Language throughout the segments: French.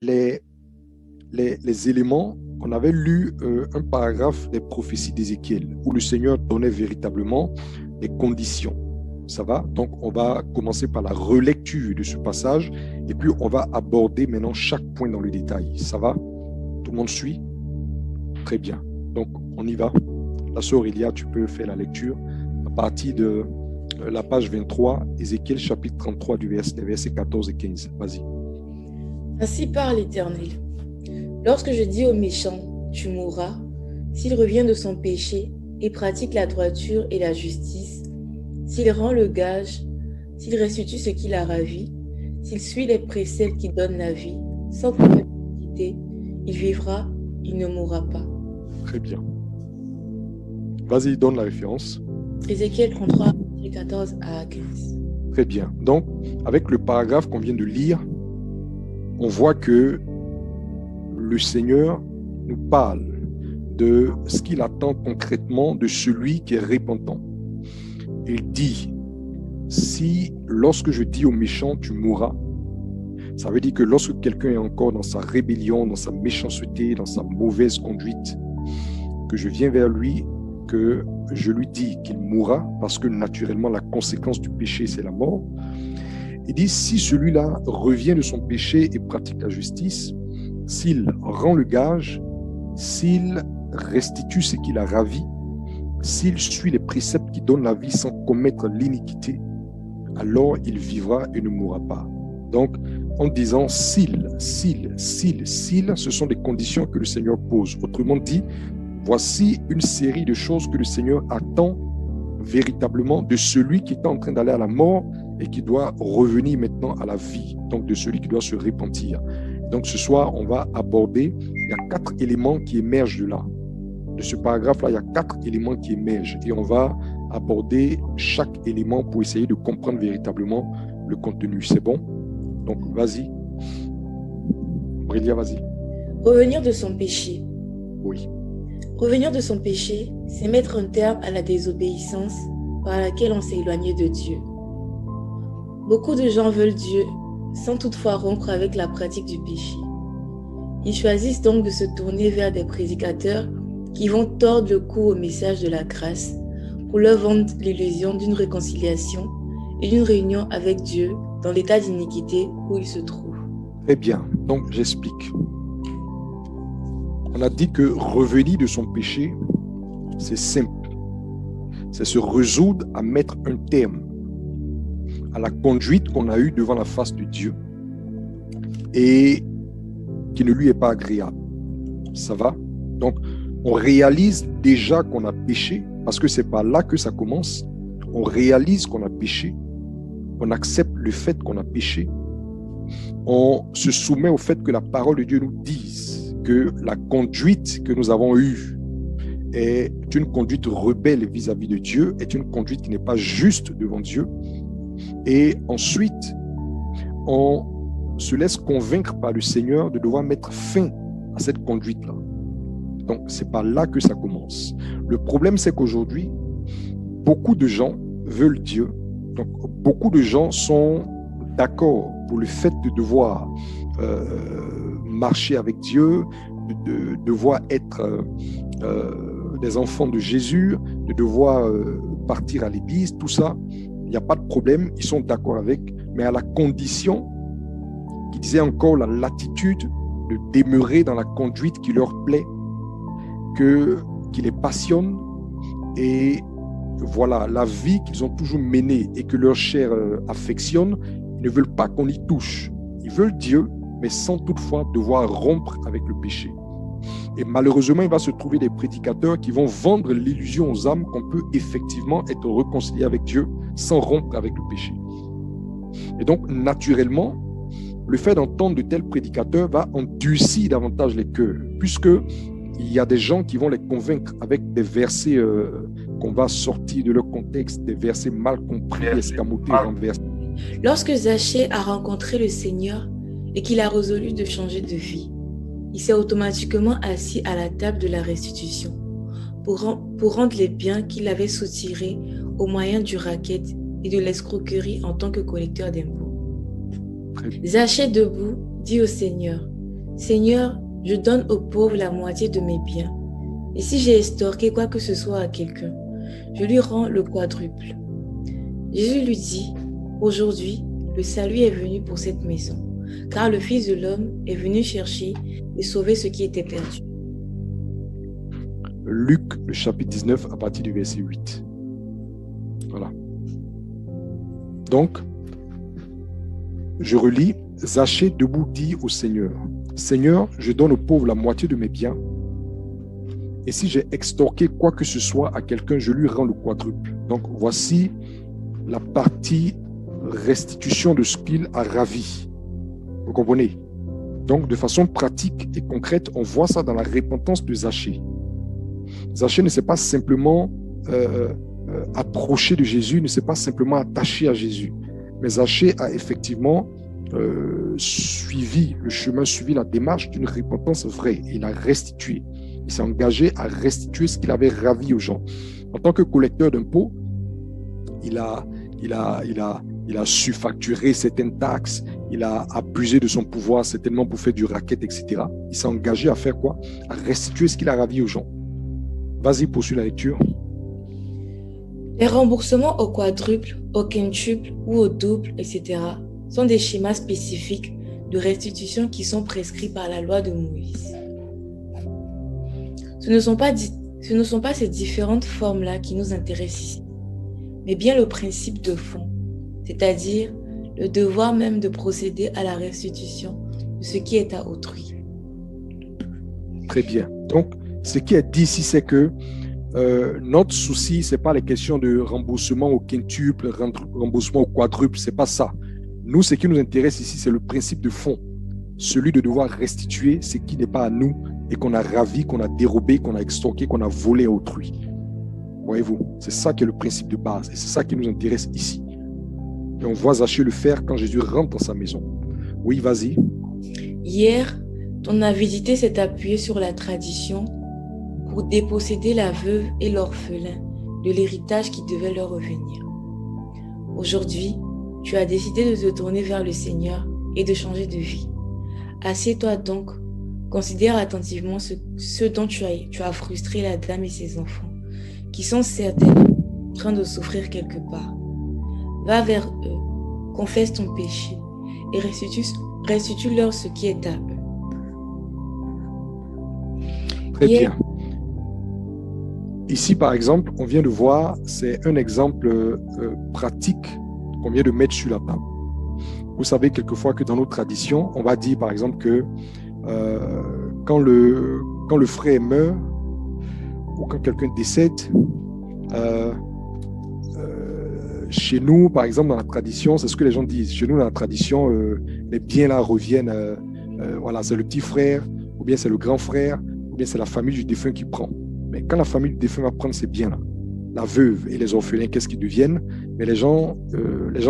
les, les éléments, on avait lu un paragraphe des prophéties d'Ézéchiel où le Seigneur donnait véritablement les conditions. Ça va? Donc, on va commencer par la relecture de ce passage et puis on va aborder maintenant chaque point dans le détail. Ça va? Tout le monde suit? Très bien. Donc, on y va. La sœur Elia, tu peux faire la lecture à partir de la page 23, Ézéchiel chapitre 33 des versets 14 et 15. Vas-y. Ainsi parle l'Éternel. Lorsque je dis au méchant, tu mourras, s'il revient de son péché et pratique la droiture et la justice, s'il rend le gage, s'il restitue ce qu'il a ravi, s'il suit les préceptes qui donnent la vie, sans commettre l'iniquité, il vivra, il ne mourra pas. Très bien. Vas-y, donne la référence. Ézéchiel 33, 14 à 15. Très bien. Donc, avec le paragraphe qu'on vient de lire, on voit que le Seigneur nous parle de ce qu'il attend concrètement de celui qui est repentant. Il dit, si lorsque je dis au méchant, tu mourras, ça veut dire que lorsque quelqu'un est encore dans sa rébellion, dans sa méchanceté, dans sa mauvaise conduite, que je viens vers lui, que je lui dis qu'il mourra, parce que naturellement la conséquence du péché, c'est la mort. Il dit, si celui-là revient de son péché et pratique la justice, s'il rend le gage, s'il restitue ce qu'il a ravi, s'il suit les préceptes qui donnent la vie sans commettre l'iniquité, alors il vivra et ne mourra pas. Donc, en disant s'il, ce sont des conditions que le Seigneur pose. Autrement dit, voici une série de choses que le Seigneur attend véritablement de celui qui est en train d'aller à la mort et qui doit revenir maintenant à la vie, donc de celui qui doit se repentir. Donc ce soir, on va aborder, il y a 4 éléments qui émergent de là. De ce paragraphe-là, il y a 4 éléments qui émergent et on va aborder chaque élément pour essayer de comprendre véritablement le contenu. C'est bon? Donc vas-y. Brélia, vas-y. Revenir de son péché. Oui. Revenir de son péché, c'est mettre un terme à la désobéissance par laquelle on s'est éloigné de Dieu. Beaucoup de gens veulent Dieu sans toutefois rompre avec la pratique du péché. Ils choisissent donc de se tourner vers des prédicateurs qui vont tordre le cou au message de la grâce pour leur vendre l'illusion d'une réconciliation et d'une réunion avec Dieu dans l'état d'iniquité où ils se trouvent. Très bien, donc j'explique. On a dit que revenir de son péché, c'est simple. C'est se résoudre à mettre un terme à la conduite qu'on a eue devant la face de Dieu et qui ne lui est pas agréable. Ça va? Donc, on réalise déjà qu'on a péché parce que c'est pas là que ça commence. On réalise qu'on a péché. On accepte le fait qu'on a péché. On se soumet au fait que la parole de Dieu nous dise que la conduite que nous avons eue est une conduite rebelle vis-à-vis de Dieu, est une conduite qui n'est pas juste devant Dieu. Et ensuite, on se laisse convaincre par le Seigneur de devoir mettre fin à cette conduite-là. Donc, c'est pas là que ça commence. Le problème, c'est qu'aujourd'hui, beaucoup de gens veulent Dieu. Donc, beaucoup de gens sont d'accord pour le fait de devoir marcher avec Dieu, de devoir être des enfants de Jésus, de devoir partir à l'église, tout ça. Il n'y a pas de problème, ils sont d'accord avec, mais à la condition qu'ils aient encore la latitude de demeurer dans la conduite qui leur plaît, qui les passionne, et voilà, la vie qu'ils ont toujours menée et que leur chair affectionne, ils ne veulent pas qu'on y touche. Ils veulent Dieu, mais sans toutefois devoir rompre avec le péché. Et malheureusement, il va se trouver des prédicateurs qui vont vendre l'illusion aux âmes qu'on peut effectivement être réconcilié avec Dieu sans rompre avec le péché. Et donc, naturellement, le fait d'entendre de tels prédicateurs va endurcir davantage les cœurs, puisqu'il y a des gens qui vont les convaincre avec des versets qu'on va sortir de leur contexte, des versets mal compris, escamotés, renversés. Lorsque Zachée a rencontré le Seigneur et qu'il a résolu de changer de vie, il s'est automatiquement assis à la table de la restitution pour rendre les biens qu'il avait soutirés au moyen du racket et de l'escroquerie en tant que collecteur d'impôts. Zachée debout dit au Seigneur, Seigneur, je donne aux pauvres la moitié de mes biens. Et si j'ai extorqué quoi que ce soit à quelqu'un, je lui rends le quadruple. Jésus lui dit, aujourd'hui, le salut est venu pour cette maison, car le Fils de l'homme est venu chercher et sauver ce qui était perdu. Luc, le chapitre 19, à partir du verset 8. Voilà. Donc, je relis. Zachée debout dit au Seigneur, Seigneur, je donne aux pauvres la moitié de mes biens. Et si j'ai extorqué quoi que ce soit à quelqu'un, je lui rends le quadruple. Donc, voici la partie restitution de ce qu'il a ravi. Vous comprenez? Donc, de façon pratique et concrète, on voit ça dans la repentance de Zachée. Zachée ne s'est pas simplement approché de Jésus, ne s'est pas simplement attaché à Jésus. Mais Zachée a effectivement suivi le chemin, suivi la démarche d'une repentance vraie. Il a restitué. Il s'est engagé à restituer ce qu'il avait ravi aux gens. En tant que collecteur d'impôts, il a su facturer certaines taxes, il a abusé de son pouvoir certainement pour faire du racket, etc. Il s'est engagé à faire quoi? À restituer ce qu'il a ravi aux gens. Vas-y, poursuis la lecture. Les remboursements au quadruple, au quintuple ou au double, etc. sont des schémas spécifiques de restitution qui sont prescrits par la loi de Moïse. Ce ne sont pas ces différentes formes-là qui nous intéressent ici, mais bien le principe de fond, c'est-à-dire le devoir même de procéder à la restitution de ce qui est à autrui. Très bien. Donc, ce qui est dit ici, c'est que notre souci, ce n'est pas les questions de remboursement au quintuple, remboursement au quadruple, ce n'est pas ça. Nous, ce qui nous intéresse ici, c'est le principe de fond, celui de devoir restituer ce qui n'est pas à nous et qu'on a ravi, qu'on a dérobé, qu'on a extorqué, qu'on a volé à autrui. Voyez-vous, c'est ça qui est le principe de base et c'est ça qui nous intéresse ici. Et on voit Zachée le faire quand Jésus rentre dans sa maison. Oui, vas-y. Hier, ton avidité s'est appuyée sur la tradition pour déposséder la veuve et l'orphelin de l'héritage qui devait leur revenir. Aujourd'hui, tu as décidé de te tourner vers le Seigneur et de changer de vie. Assieds-toi donc, considère attentivement ce dont tu as frustré la dame et ses enfants, qui sont certainement en train de souffrir quelque part. Va vers eux, confesse ton péché et restitue-leur ce qui est à eux. Très bien. Ici, par exemple, on vient de voir, c'est un exemple pratique qu'on vient de mettre sur la table. Vous savez, quelquefois que dans nos traditions, on va dire, par exemple, que quand le frère meurt ou quand quelqu'un décède, chez nous, par exemple, dans la tradition, c'est ce que les gens disent. Chez nous, dans la tradition, les biens là reviennent. Voilà, c'est le petit frère, ou bien c'est le grand frère, ou bien c'est la famille du défunt qui prend. Mais quand la famille du défunt va prendre ces biens-là, la veuve et les orphelins, qu'est-ce qu'ils deviennent? Mais les gens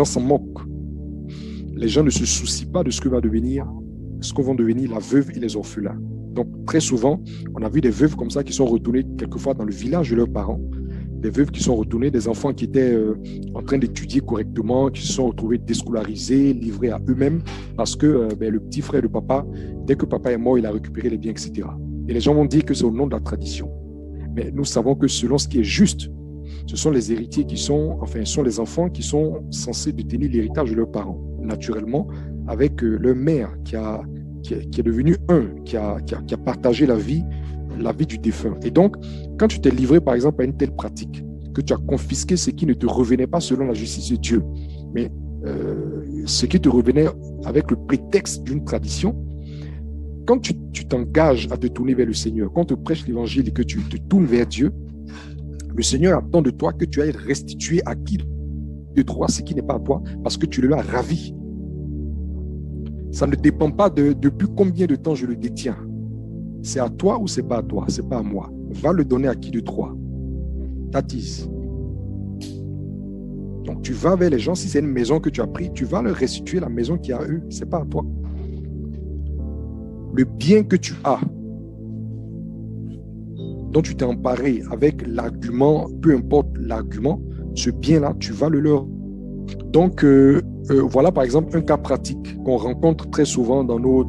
s'en moquent. Les gens ne se soucient pas de ce que vont devenir la veuve et les orphelins. Donc, très souvent, on a vu des veuves comme ça qui sont retournées quelquefois dans le village de leurs parents, des veuves qui sont retournées, des enfants qui étaient en train d'étudier correctement, qui se sont retrouvés déscolarisés, livrés à eux-mêmes, parce que le petit frère de papa, dès que papa est mort, il a récupéré les biens, etc. Et les gens vont dire que c'est au nom de la tradition. Mais nous savons que selon ce qui est juste, ce sont les héritiers sont les enfants qui sont censés détenir l'héritage de leurs parents, naturellement, avec leur mère qui est devenue qui a partagé la vie du défunt. Et donc, quand tu t'es livré, par exemple, à une telle pratique, que tu as confisqué ce qui ne te revenait pas selon la justice de Dieu, mais ce qui te revenait avec le prétexte d'une tradition, quand tu t'engages à te tourner vers le Seigneur, quand on te prêche l'évangile et que tu te tournes vers Dieu, le Seigneur attend de toi que tu ailles restituer à qui de droit ce qui n'est pas à toi, parce que tu le as ravi. Ça ne dépend pas de depuis combien de temps je le détiens. C'est à toi ou c'est pas à toi? C'est pas à moi. Va le donner à qui de droit? T'attise. Donc tu vas vers les gens, si c'est une maison que tu as pris, tu vas leur restituer la maison qui est à eux. C'est pas à toi. Le bien que tu as, dont tu t'es emparé avec l'argument, peu importe l'argument, ce bien-là, tu vas le leur. Donc, voilà par exemple un cas pratique qu'on rencontre très souvent dans nos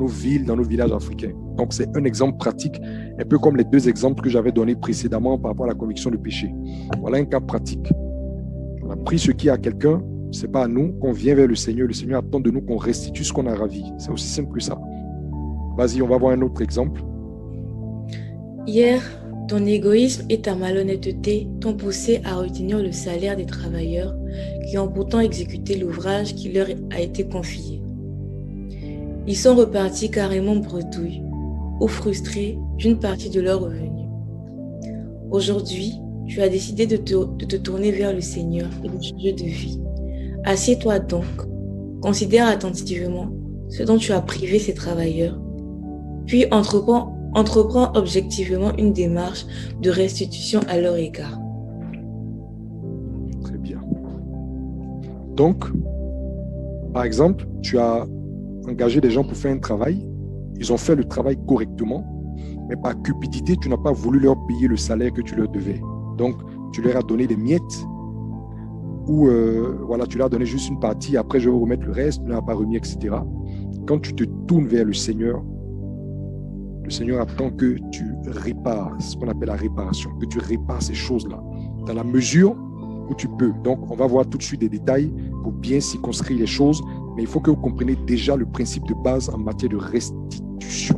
villes, dans nos villages africains. Donc c'est un exemple pratique, un peu comme les deux exemples que j'avais donnés précédemment par rapport à la conviction de péché. Voilà un cas pratique. On a pris ce qui est à quelqu'un, ce n'est pas à nous qu'on vient vers le Seigneur attend de nous qu'on restitue ce qu'on a ravi. C'est aussi simple que ça. Vas-y, on va voir un autre exemple. Hier, ton égoïsme et ta malhonnêteté t'ont poussé à retenir le salaire des travailleurs qui ont pourtant exécuté l'ouvrage qui leur a été confié. Ils sont repartis carrément bredouilles ou frustrés d'une partie de leurs revenus. Aujourd'hui, tu as décidé de te tourner vers le Seigneur et de changer de vie. Assieds-toi donc, considère attentivement ce dont tu as privé ces travailleurs, puis entreprends objectivement une démarche de restitution à leur égard. Très bien. Donc, par exemple, tu as engagé des gens pour faire un travail, ils ont fait le travail correctement, mais par cupidité, tu n'as pas voulu leur payer le salaire que tu leur devais. Donc, tu leur as donné des miettes, ou voilà, tu leur as donné juste une partie, après je vais remettre le reste, tu ne l'as pas remis, etc. Quand tu te tournes vers le Seigneur attend que tu répares, ce qu'on appelle la réparation, que tu répares ces choses-là, dans la mesure où tu peux. Donc, on va voir tout de suite des détails pour bien circonscrire les choses, mais il faut que vous compreniez déjà le principe de base en matière de restitution.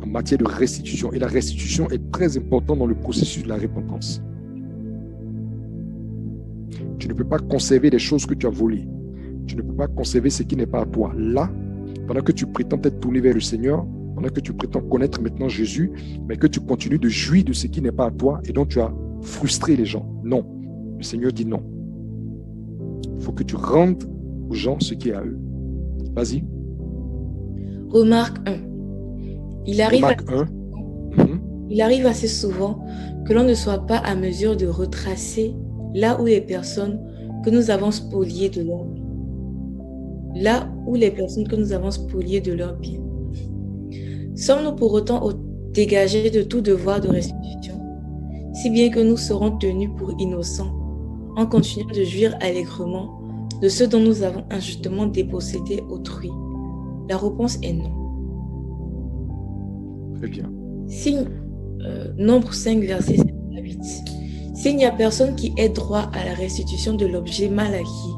En matière de restitution. Et la restitution est très importante dans le processus de la repentance. Tu ne peux pas conserver les choses que tu as volées. Tu ne peux pas conserver ce qui n'est pas à toi. Là, pendant que tu prétends t'être tourné vers le Seigneur, pendant que tu prétends connaître maintenant Jésus, mais que tu continues de jouir de ce qui n'est pas à toi et dont tu as frustré les gens. Non. Le Seigneur dit non. Il faut que tu rendes aux gens ce qui est à eux. Vas-y. Remarque 1. Il arrive assez souvent que l'on ne soit pas à mesure de retracer là où les personnes que nous avons spoliées de leur bien. Sommes-nous pour autant dégagés de tout devoir de restitution, si bien que nous serons tenus pour innocents en continuant de jouir allègrement de ceux dont nous avons injustement dépossédé autrui? La réponse est non. Très bien. Nombre 5, verset 7 à 8. S'il n'y a personne qui ait droit à la restitution de l'objet mal acquis,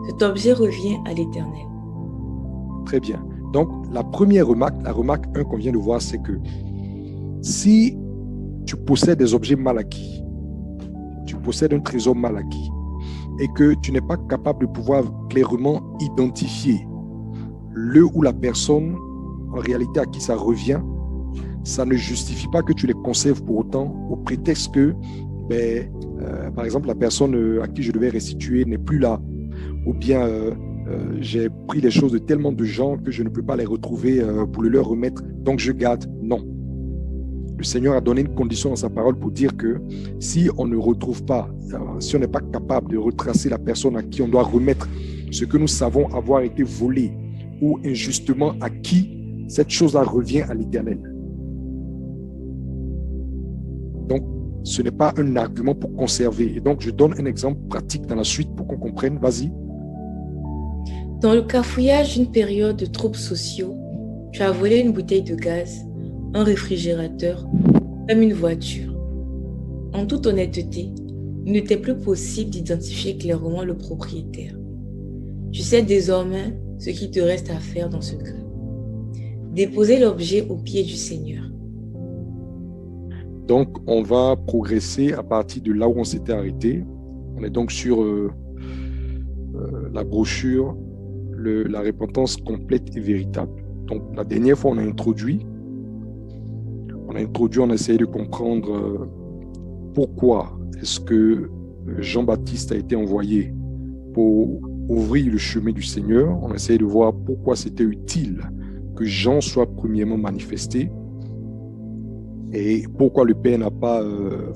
cet objet revient à l'Éternel. Très bien. Donc, la première remarque, la remarque 1 qu'on vient de voir, c'est que si tu possèdes des objets mal acquis, tu possèdes un trésor mal acquis, et que tu n'es pas capable de pouvoir clairement identifier le ou la personne en réalité à qui ça revient, ça ne justifie pas que tu les conserves pour autant au prétexte que, par exemple, la personne à qui je devais restituer n'est plus là, ou bien j'ai pris les choses de tellement de gens que je ne peux pas les retrouver pour le leur remettre, donc je garde. Non. Le Seigneur a donné une condition dans sa parole pour dire que si on ne retrouve pas, si on n'est pas capable de retracer la personne à qui on doit remettre ce que nous savons avoir été volé ou injustement acquis, cette chose-là revient à l'Éternel. Donc, ce n'est pas un argument pour conserver. Et donc, je donne un exemple pratique dans la suite pour qu'on comprenne. Vas-y. Dans le cafouillage d'une période de troubles sociaux, tu as volé une bouteille de gaz, un réfrigérateur, même une voiture. En toute honnêteté, il n'était plus possible d'identifier clairement le propriétaire. Tu sais désormais ce qu'il te reste à faire dans ce cas. Déposer l'objet aux pieds du Seigneur. Donc, on va progresser à partir de là où on s'était arrêté. On est donc sur la brochure, la repentance complète et véritable. Donc, la dernière fois, on a introduit, on a essayé de comprendre pourquoi est-ce que Jean-Baptiste a été envoyé pour ouvrir le chemin du Seigneur. On a essayé de voir pourquoi c'était utile que Jean soit premièrement manifesté et pourquoi le Père n'a pas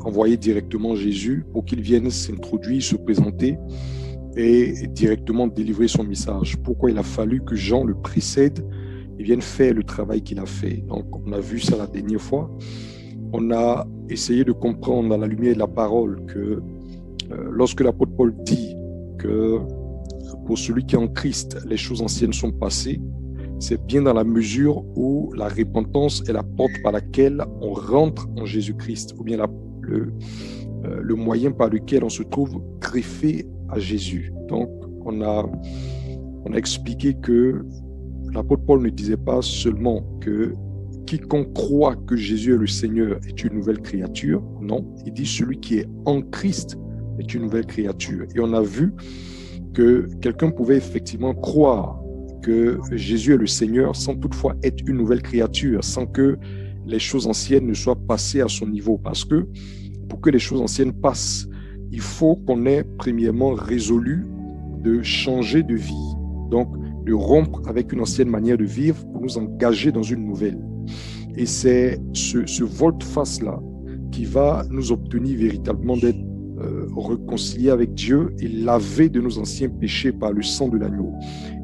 envoyé directement Jésus pour qu'il vienne s'introduire, se présenter et directement délivrer son message. Pourquoi il a fallu que Jean le précède et vienne faire le travail qu'il a fait. Donc, on a vu ça la dernière fois. On a essayé de comprendre à la lumière de la parole que Lorsque l'apôtre Paul dit que pour celui qui est en Christ, les choses anciennes sont passées, c'est bien dans la mesure où la repentance est la porte par laquelle on rentre en Jésus-Christ, ou bien le moyen par lequel on se trouve greffé à Jésus. Donc, on a expliqué que l'apôtre Paul ne disait pas seulement que quiconque croit que Jésus est le Seigneur est une nouvelle créature. Non, il dit celui qui est en Christ est une nouvelle créature. Et on a vu que quelqu'un pouvait effectivement croire que Jésus est le Seigneur sans toutefois être une nouvelle créature, sans que les choses anciennes ne soient passées à son niveau. Parce que pour que les choses anciennes passent, il faut qu'on ait premièrement résolu de changer de vie. Donc, de rompre avec une ancienne manière de vivre pour nous engager dans une nouvelle. Et c'est ce volte-face-là qui va nous obtenir véritablement d'être réconciliés avec Dieu et lavés de nos anciens péchés par le sang de l'agneau.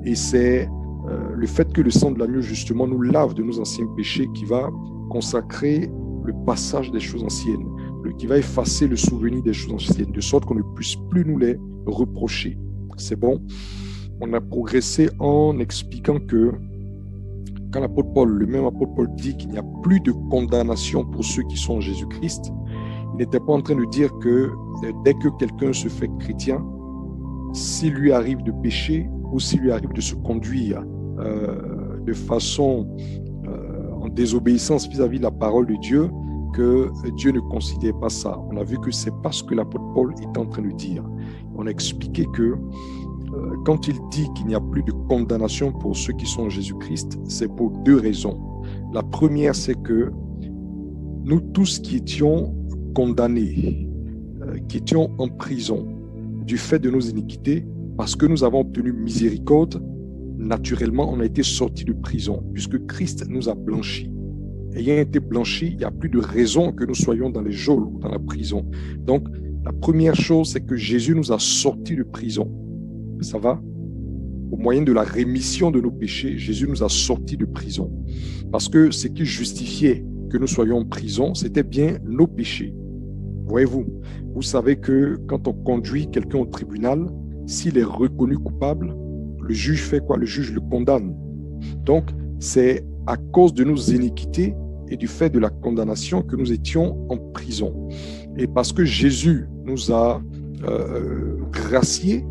Et c'est le fait que le sang de l'agneau, justement, nous lave de nos anciens péchés qui va consacrer le passage des choses anciennes, qui va effacer le souvenir des choses anciennes, de sorte qu'on ne puisse plus nous les reprocher. C'est bon? On a progressé en expliquant que quand l'apôtre Paul, le même apôtre Paul dit qu'il n'y a plus de condamnation pour ceux qui sont en Jésus-Christ, il n'était pas en train de dire que dès que quelqu'un se fait chrétien, s'il lui arrive de pécher ou s'il lui arrive de se conduire de façon en désobéissance vis-à-vis de la parole de Dieu, que Dieu ne considère pas ça. On a vu que c'est pas ce que l'apôtre Paul est en train de dire. On a expliqué que quand il dit qu'il n'y a plus de condamnation pour ceux qui sont en Jésus-Christ, c'est pour deux raisons. La première, c'est que nous tous qui étions condamnés, qui étions en prison du fait de nos iniquités, parce que nous avons obtenu miséricorde, naturellement, on a été sortis de prison, puisque Christ nous a blanchis. Ayant été blanchis, il n'y a plus de raison que nous soyons dans les geôles ou dans la prison. Donc, la première chose, c'est que Jésus nous a sortis de prison. Ça va? Au moyen de la rémission de nos péchés, Jésus nous a sortis de prison. Parce que ce qui justifiait que nous soyons en prison, c'était bien nos péchés. Voyez-vous, vous savez que quand on conduit quelqu'un au tribunal, s'il est reconnu coupable, le juge fait quoi? Le juge le condamne. Donc, c'est à cause de nos iniquités et du fait de la condamnation que nous étions en prison. Et parce que Jésus nous a graciés,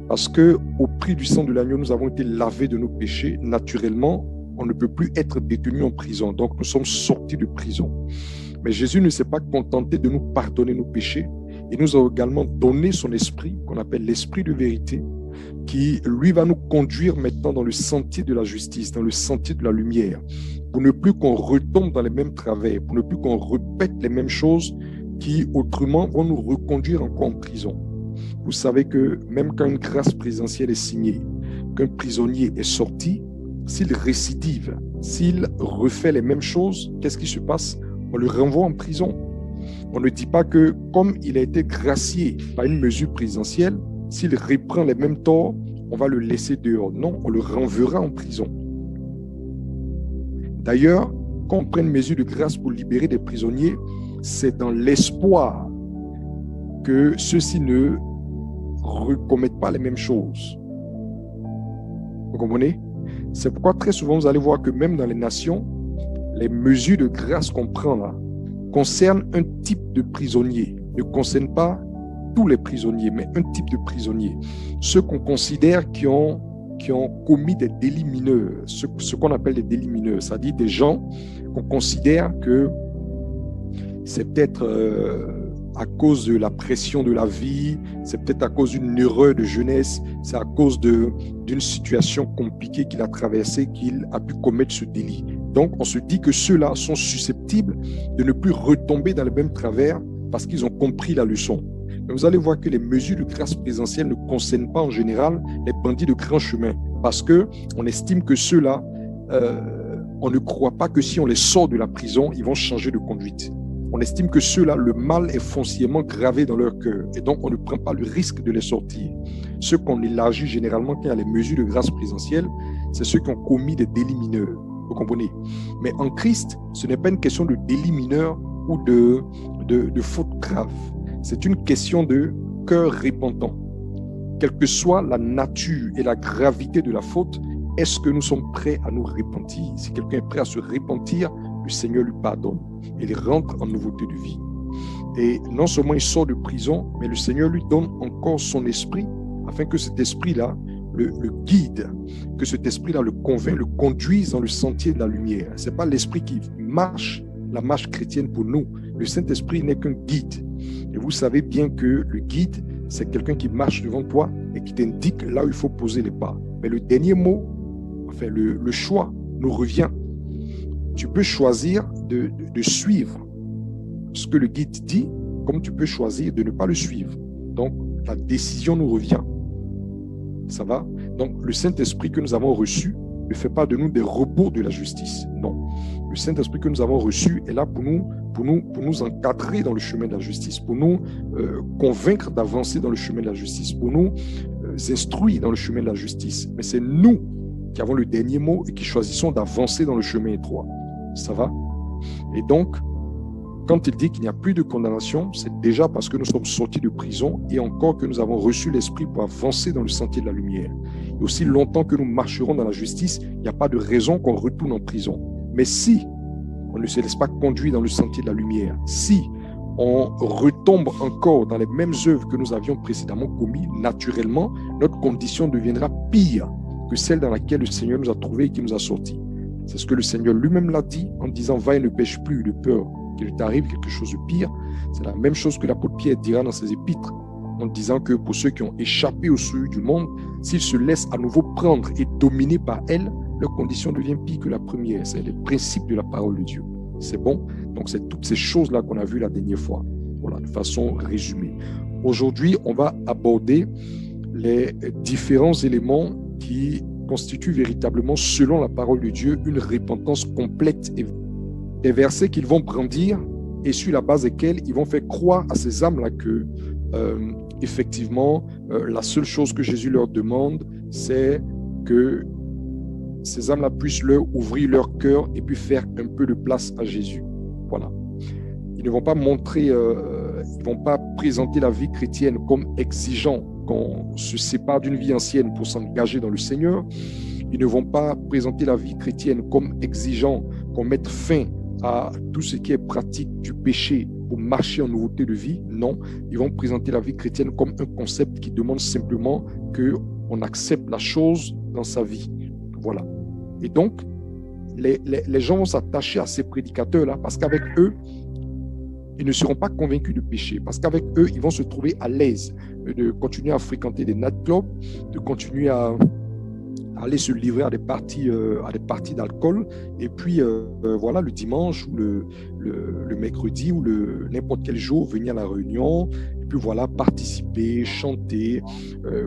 parce qu'au prix du sang de l'agneau, nous avons été lavés de nos péchés, naturellement, on ne peut plus être détenu en prison. Donc, nous sommes sortis de prison. Mais Jésus ne s'est pas contenté de nous pardonner nos péchés. Il nous a également donné son esprit, qu'on appelle l'esprit de vérité, qui, lui, va nous conduire maintenant dans le sentier de la justice, dans le sentier de la lumière, pour ne plus qu'on retombe dans les mêmes travers, pour ne plus qu'on répète les mêmes choses qui, autrement, vont nous reconduire encore en prison. Vous savez que même quand une grâce présidentielle est signée, qu'un prisonnier est sorti, s'il récidive, s'il refait les mêmes choses, qu'est-ce qui se passe? On le renvoie en prison. On ne dit pas que, comme il a été gracié par une mesure présidentielle, s'il reprend les mêmes torts, on va le laisser dehors. Non, on le renverra en prison. D'ailleurs, quand on prend une mesure de grâce pour libérer des prisonniers, c'est dans l'espoir que ceux-ci ne recommettent pas les mêmes choses. Vous comprenez? C'est pourquoi très souvent, vous allez voir que même dans les nations, les mesures de grâce qu'on prend là concernent un type de prisonnier, ne concernent pas tous les prisonniers, mais un type de prisonnier. Ceux qu'on considère qui ont commis des délits mineurs, ce qu'on appelle des délits mineurs, c'est-à-dire des gens qu'on considère que c'est peut-être à cause de la pression de la vie, c'est peut-être à cause d'une erreur de jeunesse, c'est à cause d'une situation compliquée qu'il a traversée qu'il a pu commettre ce délit. Donc, on se dit que ceux-là sont susceptibles de ne plus retomber dans les mêmes travers parce qu'ils ont compris la leçon. Mais vous allez voir que les mesures de grâce présidentielle ne concernent pas en général les bandits de grand chemin parce qu'on estime que ceux-là, on ne croit pas que si on les sort de la prison, ils vont changer de conduite. On estime que ceux-là, le mal est foncièrement gravé dans leur cœur et donc on ne prend pas le risque de les sortir. Ceux qu'on élargit généralement quand il y a les mesures de grâce présidentielle, c'est ceux qui ont commis des délits mineurs. Vous comprenez? Mais en Christ, ce n'est pas une question de délit mineur ou de faute grave. C'est une question de cœur repentant. Quelle que soit la nature et la gravité de la faute, est-ce que nous sommes prêts à nous repentir? Si quelqu'un est prêt à se repentir, le Seigneur lui pardonne. Il rentre en nouveauté de vie. Et non seulement il sort de prison, mais le Seigneur lui donne encore son esprit, afin que cet esprit-là le guide, que cet esprit-là le convainc, le conduise dans le sentier de la lumière. Ce n'est pas l'esprit qui marche la marche chrétienne pour nous. Le Saint-Esprit n'est qu'un guide. Et vous savez bien que le guide, c'est quelqu'un qui marche devant toi et qui t'indique là où il faut poser les pas. Mais le dernier mot, enfin le choix, nous revient. Tu peux choisir de suivre ce que le guide dit, comme tu peux choisir de ne pas le suivre. Donc, la décision nous revient. Ça va? Donc, le Saint-Esprit que nous avons reçu ne fait pas de nous des robots de la justice. Non. Le Saint-Esprit que nous avons reçu est là pour nous encadrer dans le chemin de la justice, pour nous convaincre d'avancer dans le chemin de la justice, pour nous instruire dans le chemin de la justice. Mais c'est nous qui avons le dernier mot et qui choisissons d'avancer dans le chemin étroit. Ça va? Et donc, quand il dit qu'il n'y a plus de condamnation, c'est déjà parce que nous sommes sortis de prison et encore que nous avons reçu l'Esprit pour avancer dans le sentier de la lumière. Et aussi longtemps que nous marcherons dans la justice, il n'y a pas de raison qu'on retourne en prison. Mais si on ne se laisse pas conduire dans le sentier de la lumière, si on retombe encore dans les mêmes œuvres que nous avions précédemment commises, naturellement, notre condition deviendra pire que celle dans laquelle le Seigneur nous a trouvés et qui nous a sortis. C'est ce que le Seigneur lui-même l'a dit en disant « Va et ne pêche plus de peur qu'il t'arrive quelque chose de pire ». C'est la même chose que l'apôtre Pierre dira dans ses épîtres en disant que pour ceux qui ont échappé au souillure du monde, s'ils se laissent à nouveau prendre et dominer par elle, leur condition devient pire que la première. C'est les principes de la parole de Dieu. C'est bon? Donc c'est toutes ces choses-là qu'on a vues la dernière fois. Voilà, de façon résumée. Aujourd'hui, on va aborder les différents éléments qui constituent véritablement, selon la parole de Dieu, une repentance complète. Et des versets qu'ils vont brandir et sur la base desquels ils vont faire croire à ces âmes-là que, effectivement, la seule chose que Jésus leur demande, c'est que ces âmes-là puissent leur ouvrir leur cœur et puis faire un peu de place à Jésus. Voilà. Ils ne vont pas montrer, ils ne vont pas présenter la vie chrétienne comme exigeant, qu'on se sépare d'une vie ancienne pour s'engager dans le Seigneur. Ils ne vont pas présenter la vie chrétienne comme exigeant, qu'on mette fin à tout ce qui est pratique du péché pour marcher en nouveauté de vie. Non, ils vont présenter la vie chrétienne comme un concept qui demande simplement qu'on accepte la chose dans sa vie. Voilà. Et donc, les gens vont s'attacher à ces prédicateurs-là parce qu'avec eux, ils ne seront pas convaincus de péché. Parce qu'avec eux, ils vont se trouver à l'aise de continuer à fréquenter des nightclubs, de continuer à aller se livrer à des parties d'alcool. Et puis, voilà, le dimanche ou le mercredi ou n'importe quel jour, venir à la réunion. Et puis, voilà, participer, chanter,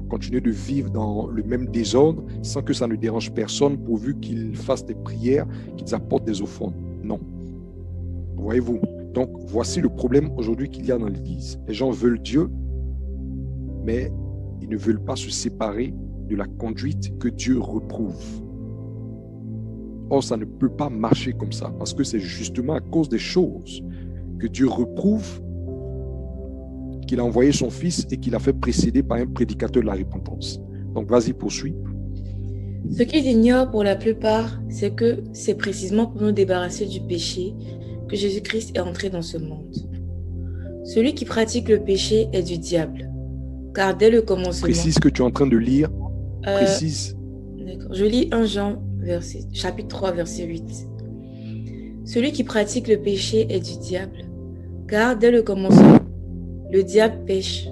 continuer de vivre dans le même désordre sans que ça ne dérange personne pourvu qu'ils fassent des prières, qu'ils apportent des offrandes. Non. Voyez-vous? Donc, voici le problème aujourd'hui qu'il y a dans l'Église. Les gens veulent Dieu, mais ils ne veulent pas se séparer de la conduite que Dieu reprouve. Or, ça ne peut pas marcher comme ça, parce que c'est justement à cause des choses que Dieu reprouve qu'il a envoyé son Fils et qu'il a fait précéder par un prédicateur de la repentance. Donc, vas-y, poursuis. Ce qu'ils ignorent pour la plupart, c'est que c'est précisément pour nous débarrasser du péché que Jésus-Christ est entré dans ce monde. Celui qui pratique le péché est du diable, car dès le commencement... Précise ce que tu es en train de lire. Précise. D'accord. Je lis 1 Jean, chapitre 3, verset 8. Celui qui pratique le péché est du diable, car dès le commencement, le diable pêche.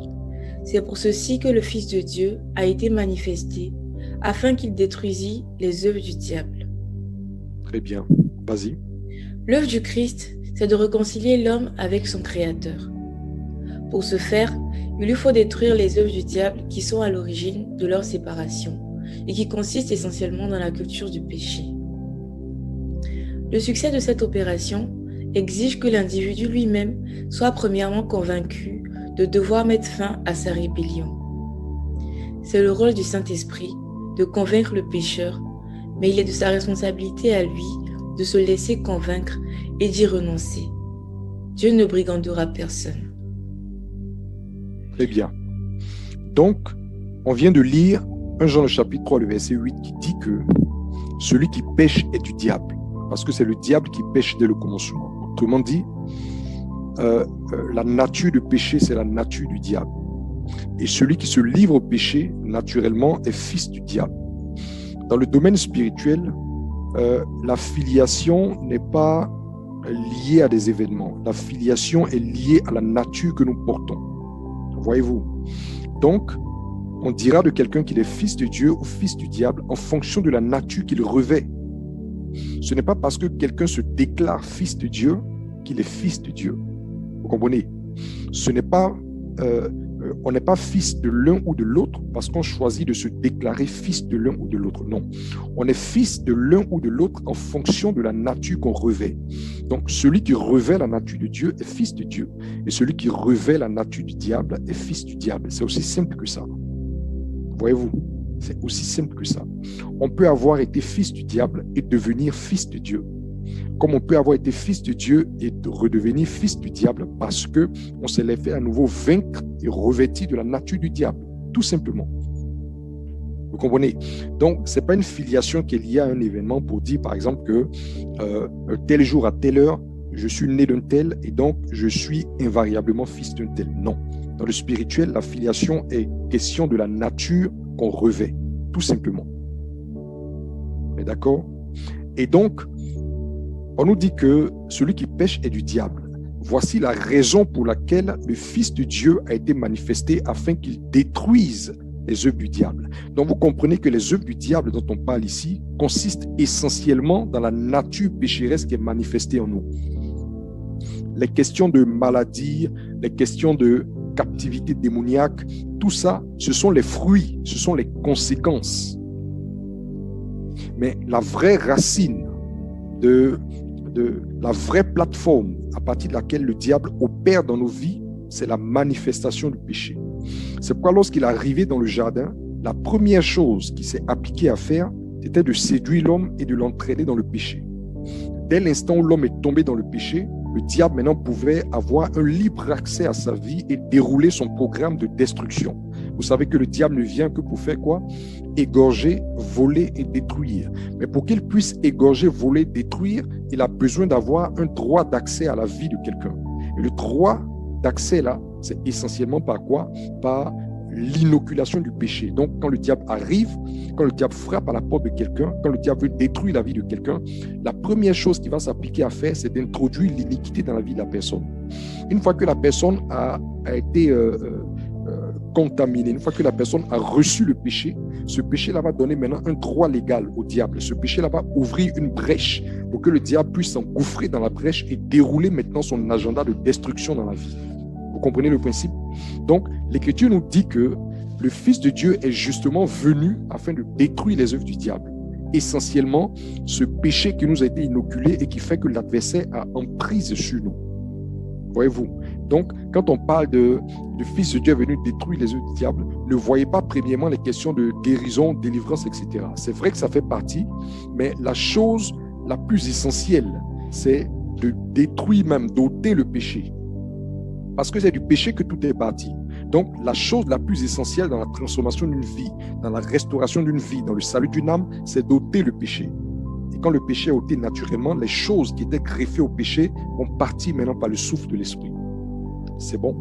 C'est pour ceci que le Fils de Dieu a été manifesté, afin qu'il détruisît les œuvres du diable. Très bien. Vas-y. L'œuvre du Christ, c'est de réconcilier l'homme avec son Créateur. Pour ce faire, il lui faut détruire les œuvres du diable qui sont à l'origine de leur séparation et qui consistent essentiellement dans la culture du péché. Le succès de cette opération exige que l'individu lui-même soit premièrement convaincu de devoir mettre fin à sa rébellion. C'est le rôle du Saint-Esprit de convaincre le pécheur, mais il est de sa responsabilité à lui de se laisser convaincre et d'y renoncer. Dieu ne brigandera personne. Très bien. Donc, on vient de lire 1 Jean le chapitre 3, le verset 8, qui dit que celui qui pêche est du diable, parce que c'est le diable qui pêche dès le commencement. Autrement dit, la nature du péché, c'est la nature du diable. Et celui qui se livre au péché, naturellement, est fils du diable. Dans le domaine spirituel, la filiation n'est pas liée à des événements. La filiation est liée à la nature que nous portons. Voyez-vous? Donc, on dira de quelqu'un qu'il est fils de Dieu ou fils du diable en fonction de la nature qu'il revêt. Ce n'est pas parce que quelqu'un se déclare fils de Dieu qu'il est fils de Dieu. Vous comprenez? Ce n'est pas, on n'est pas fils de l'un ou de l'autre parce qu'on choisit de se déclarer fils de l'un ou de l'autre. Non. On est fils de l'un ou de l'autre en fonction de la nature qu'on revêt. Donc, celui qui revêt la nature de Dieu est fils de Dieu. Et celui qui revêt la nature du diable est fils du diable. C'est aussi simple que ça. Voyez-vous, c'est aussi simple que ça. On peut avoir été fils du diable et devenir fils de Dieu. Comme on peut avoir été fils de Dieu et redevenir fils du diable parce qu'on s'est fait à nouveau vaincre et revêtir de la nature du diable, tout simplement. Vous comprenez? Donc, ce n'est pas une filiation qui est liée à un événement pour dire, par exemple, que tel jour à telle heure, je suis né d'un tel et donc je suis invariablement fils d'un tel. Non. Dans le spirituel, la filiation est question de la nature qu'on revêt, tout simplement. On est d'accord? Et donc, on nous dit que celui qui pêche est du diable. Voici la raison pour laquelle le Fils de Dieu a été manifesté afin qu'il détruise les œuvres du diable. Donc, vous comprenez que les œuvres du diable dont on parle ici consistent essentiellement dans la nature pécheresse qui est manifestée en nous. Les questions de maladie, les questions de captivité démoniaque, tout ça, ce sont les fruits, ce sont les conséquences. Mais la vraie racine de la vraie plateforme à partir de laquelle le diable opère dans nos vies, c'est la manifestation du péché. C'est pourquoi lorsqu'il est arrivé dans le jardin, la première chose qui s'est appliquée à faire, c'était de séduire l'homme et de l'entraîner dans le péché. Dès l'instant où l'homme est tombé dans le péché, le diable maintenant pouvait avoir un libre accès à sa vie et dérouler son programme de destruction. Vous savez que le diable ne vient que pour faire quoi? Égorger, voler et détruire. Mais pour qu'il puisse égorger, voler, détruire, il a besoin d'avoir un droit d'accès à la vie de quelqu'un. Et le droit d'accès là, c'est essentiellement par quoi? Par l'inoculation du péché. Donc, quand le diable arrive, quand le diable frappe à la porte de quelqu'un, quand le diable veut détruire la vie de quelqu'un, la première chose qui va s'appliquer à faire, c'est d'introduire l'iniquité dans la vie de la personne. Une fois que la personne a été contaminée, une fois que la personne a reçu le péché, ce péché-là va donner maintenant un droit légal au diable. Ce péché-là va ouvrir une brèche pour que le diable puisse s'engouffrer dans la brèche et dérouler maintenant son agenda de destruction dans la vie. Vous comprenez le principe? Donc, l'Écriture nous dit que le Fils de Dieu est justement venu afin de détruire les œuvres du diable. Essentiellement, ce péché qui nous a été inoculé et qui fait que l'adversaire a emprise sur nous. Voyez-vous? Donc, quand on parle de Fils de Dieu est venu détruire les œuvres du diable, ne voyez pas premièrement les questions de guérison, délivrance, etc. C'est vrai que ça fait partie, mais la chose la plus essentielle, c'est de détruire même, d'ôter le péché. Parce que c'est du péché que tout est parti. Donc, la chose la plus essentielle dans la transformation d'une vie, dans la restauration d'une vie, dans le salut d'une âme, c'est d'ôter le péché. Et quand le péché est ôté naturellement, les choses qui étaient greffées au péché vont partir maintenant par le souffle de l'esprit. C'est bon?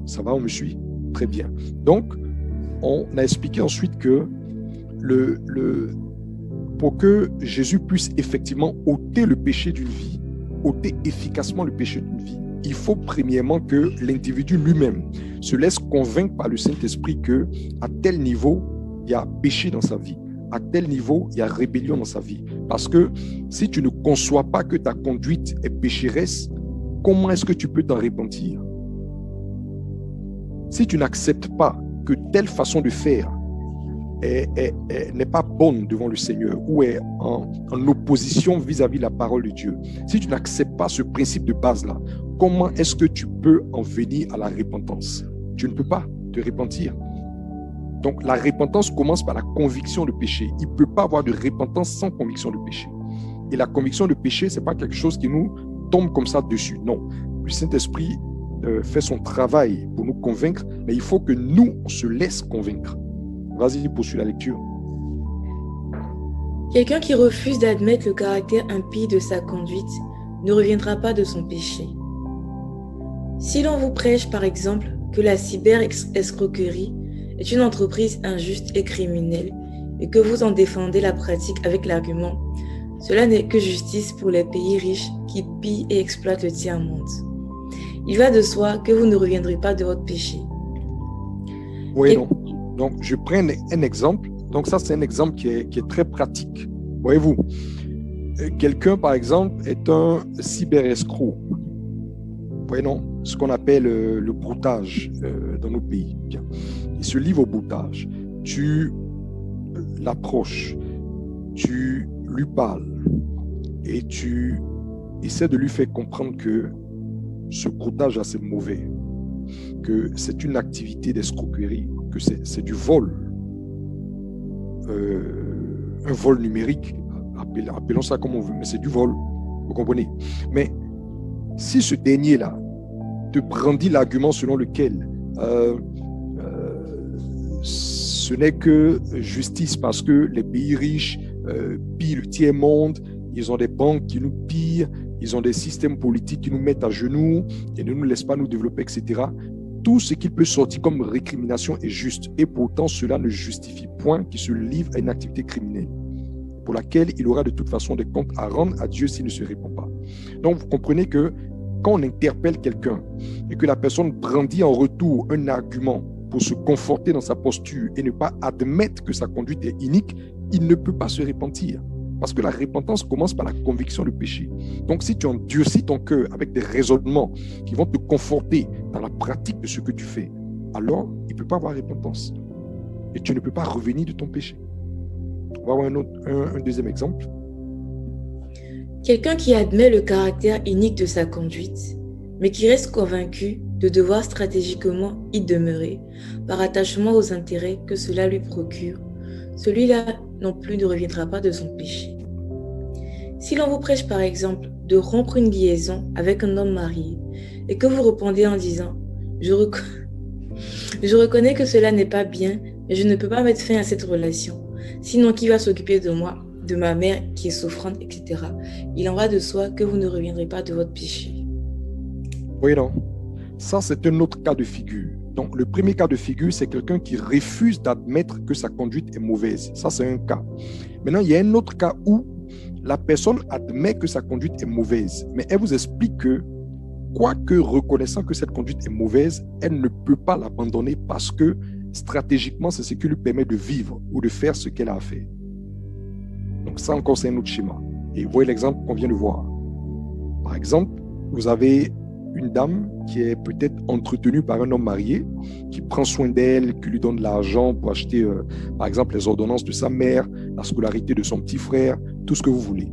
Ça va, on me suit? Très bien. Donc, on a expliqué ensuite que pour que Jésus puisse effectivement ôter le péché d'une vie, ôter efficacement le péché d'une vie, il faut premièrement que l'individu lui-même se laisse convaincre par le Saint-Esprit que à tel niveau, il y a péché dans sa vie. À tel niveau, il y a rébellion dans sa vie. Parce que si tu ne conçois pas que ta conduite est pécheresse, comment est-ce que tu peux t'en repentir? Si tu n'acceptes pas que telle façon de faire n'est pas bonne devant le Seigneur ou est en opposition vis-à-vis de la parole de Dieu, si tu n'acceptes pas ce principe de base-là, comment est-ce que tu peux en venir à la repentance? Tu ne peux pas te repentir. Donc la repentance commence par la conviction de péché. Il ne peut pas avoir de repentance sans conviction de péché. Et la conviction de péché, ce n'est pas quelque chose qui nous tombe comme ça dessus. Non. Le Saint-Esprit fait son travail pour nous convaincre, mais il faut que nous, on se laisse convaincre. Vas-y, poursuis la lecture. Quelqu'un qui refuse d'admettre le caractère impie de sa conduite ne reviendra pas de son péché. Si l'on vous prêche, par exemple, que la cyber-escroquerie est une entreprise injuste et criminelle et que vous en défendez la pratique avec l'argument « Cela n'est que justice pour les pays riches qui pillent et exploitent le tiers-monde », il va de soi que vous ne reviendrez pas de votre péché. Oui, non. Donc, je prends un exemple. Donc, ça, c'est un exemple qui est très pratique. Voyez-vous, quelqu'un, par exemple, est un cyber-escroc. Voyez, non, ce qu'on appelle le broutage dans nos pays. Bien. Il se livre au broutage. Tu l'approches, tu lui parles et tu essaies de lui faire comprendre que ce broutage, c'est mauvais, que c'est une activité d'escroquerie, que c'est du vol, un vol numérique, appelons ça comme on veut, mais c'est du vol, vous comprenez? Mais si ce dernier-là te brandit l'argument selon lequel ce n'est que justice parce que les pays riches pillent le tiers-monde, ils ont des banques qui nous pillent, ils ont des systèmes politiques qui nous mettent à genoux et ne nous laissent pas nous développer, etc. Tout ce qui peut sortir comme récrimination est juste. Et pourtant, cela ne justifie point qu'il se livre à une activité criminelle pour laquelle il aura de toute façon des comptes à rendre à Dieu s'il ne se répand pas. Donc, vous comprenez que quand on interpelle quelqu'un et que la personne brandit en retour un argument pour se conforter dans sa posture et ne pas admettre que sa conduite est inique, il ne peut pas se repentir. Parce que la repentance commence par la conviction du péché. Donc, si tu endurcis ton cœur avec des raisonnements qui vont te conforter dans la pratique de ce que tu fais, alors il ne peut pas avoir repentance. Et tu ne peux pas revenir de ton péché. On va avoir un deuxième exemple. Quelqu'un qui admet le caractère inique de sa conduite, mais qui reste convaincu de devoir stratégiquement y demeurer, par attachement aux intérêts que cela lui procure, celui-là non plus ne reviendra pas de son péché. Si l'on vous prêche par exemple de rompre une liaison avec un homme marié et que vous répondez en disant « Je reconnais que cela n'est pas bien, mais je ne peux pas mettre fin à cette relation. Sinon, qui va s'occuper de moi, de ma mère qui est souffrante, etc. » Il en va de soi que vous ne reviendrez pas de votre péché. Oui, non. Ça, c'est un autre cas de figure. Donc, le premier cas de figure, c'est quelqu'un qui refuse d'admettre que sa conduite est mauvaise. Ça, c'est un cas. Maintenant, il y a un autre cas où la personne admet que sa conduite est mauvaise, mais elle vous explique que, quoique reconnaissant que cette conduite est mauvaise, elle ne peut pas l'abandonner parce que stratégiquement, c'est ce qui lui permet de vivre ou de faire ce qu'elle a à faire. Donc, ça encore, c'est un autre schéma. Et vous voyez l'exemple qu'on vient de voir. Par exemple, vous avez une dame qui est peut-être entretenue par un homme marié, qui prend soin d'elle, qui lui donne de l'argent pour acheter, par exemple, les ordonnances de sa mère, la scolarité de son petit frère, tout ce que vous voulez.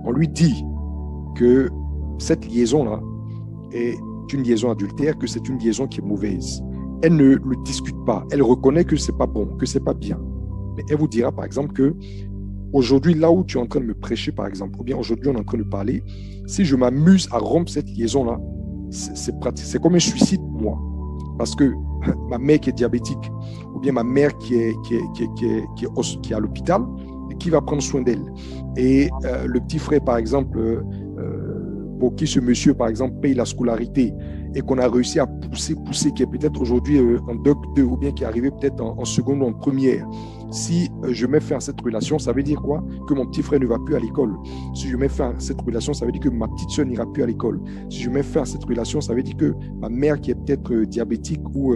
On lui dit que cette liaison-là est une liaison adultère, que c'est une liaison qui est mauvaise. Elle ne le discute pas. Elle reconnaît que c'est pas bon, que c'est pas bien. Mais elle vous dira, par exemple, que aujourd'hui, là où tu es en train de me prêcher, par exemple, ou bien aujourd'hui, on est en train de parler, si je m'amuse à rompre cette liaison-là, c'est comme un suicide pour moi. Parce que ma mère qui est diabétique, ou bien ma mère qui est à l'hôpital, et qui va prendre soin d'elle. Et le petit frère, par exemple, pour qui ce monsieur, par exemple, paye la scolarité, et qu'on a réussi à pousser, qui est peut-être aujourd'hui en Doc 2, ou bien qui est arrivé peut-être en seconde ou en première. Si je mets fin à cette relation, ça veut dire quoi? Que mon petit frère ne va plus à l'école. Si je mets fin à cette relation, ça veut dire que ma petite soeur n'ira plus à l'école. Si je mets fin à cette relation, ça veut dire que ma mère qui est peut-être diabétique ou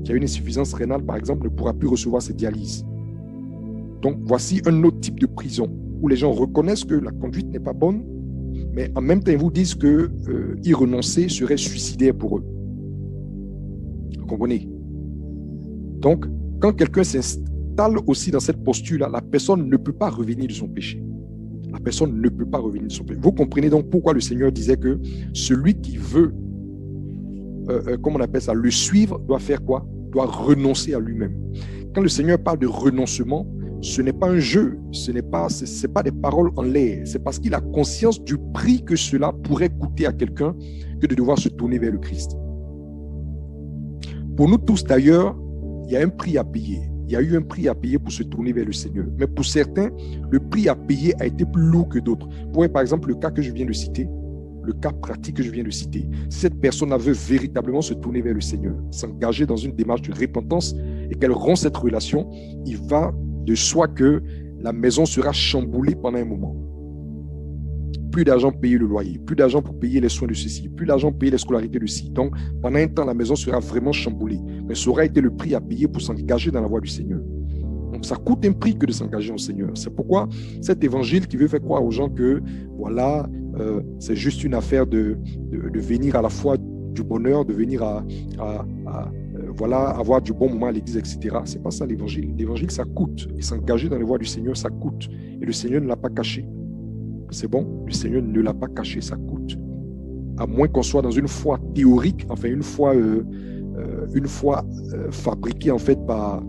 qui a une insuffisance rénale, par exemple, ne pourra plus recevoir ses dialyses. Donc, voici un autre type de prison où les gens reconnaissent que la conduite n'est pas bonne, mais en même temps, ils vous disent que y renoncer serait suicidaire pour eux. Vous comprenez? Donc, quand quelqu'un s'installe aussi dans cette posture-là, la personne ne peut pas revenir de son péché. La personne ne peut pas revenir de son péché. Vous comprenez donc pourquoi le Seigneur disait que celui qui veut, comment on appelle ça, le suivre, doit faire quoi? Doit renoncer à lui-même. Quand le Seigneur parle de renoncement, ce n'est pas un jeu, c'est pas des paroles en l'air. C'est parce qu'il a conscience du prix que cela pourrait coûter à quelqu'un que de devoir se tourner vers le Christ. Pour nous tous d'ailleurs, il y a un prix à payer. Il y a eu un prix à payer pour se tourner vers le Seigneur. Mais pour certains, le prix à payer a été plus lourd que d'autres. Vous voyez par exemple le cas que je viens de citer, le cas pratique que je viens de citer. Si cette personne veut véritablement se tourner vers le Seigneur, s'engager dans une démarche de repentance et qu'elle rompt cette relation, il va de soi que la maison sera chamboulée pendant un moment. Plus d'argent pour payer le loyer, plus d'argent pour payer les soins de ceci, plus d'argent pour payer les scolarités de ci. Donc, pendant un temps, la maison sera vraiment chamboulée. Mais ça aura été le prix à payer pour s'engager dans la voie du Seigneur. Donc, ça coûte un prix que de s'engager au Seigneur. C'est pourquoi cet évangile qui veut faire croire aux gens que, voilà, c'est juste une affaire de venir à la fois du bonheur, de venir voilà, avoir du bon moment à l'église, etc. C'est pas ça l'évangile. L'évangile, ça coûte. Et s'engager dans les voies du Seigneur, ça coûte. Et le Seigneur ne l'a pas caché. C'est bon? Le Seigneur ne l'a pas caché, ça coûte. À moins qu'on soit dans une foi théorique, enfin une foi fabriquée en fait par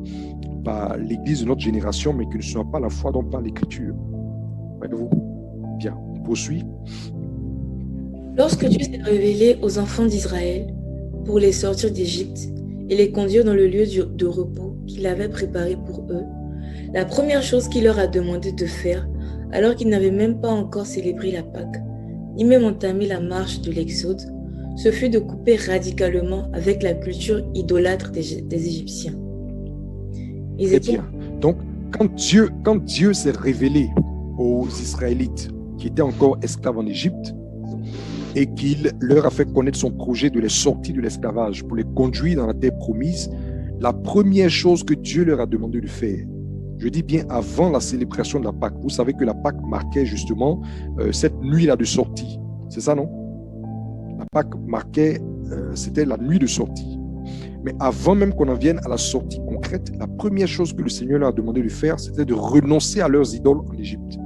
l'église de notre génération, mais qui ne soit pas la foi dont parle l'Écriture. Voyez-vous? Bien, on poursuit. Lorsque Dieu s'est révélé aux enfants d'Israël pour les sortir d'Égypte et les conduire dans le lieu de repos qu'il avait préparé pour eux, la première chose qu'il leur a demandé de faire, alors qu'ils n'avaient même pas encore célébré la Pâque, ni même entamé la marche de l'Exode, ce fut de couper radicalement avec la culture idolâtre des Égyptiens. Très bien. Donc, quand Dieu s'est révélé aux Israélites qui étaient encore esclaves en Égypte et qu'il leur a fait connaître son projet de les sortir de l'esclavage pour les conduire dans la terre promise, la première chose que Dieu leur a demandé de faire, je dis bien avant la célébration de la Pâque. Vous savez que la Pâque marquait justement cette nuit-là de sortie. C'est ça, non? La Pâque marquait, c'était la nuit de sortie. Mais avant même qu'on en vienne à la sortie concrète, la première chose que le Seigneur leur a demandé de faire, c'était de renoncer à leurs idoles en Égypte.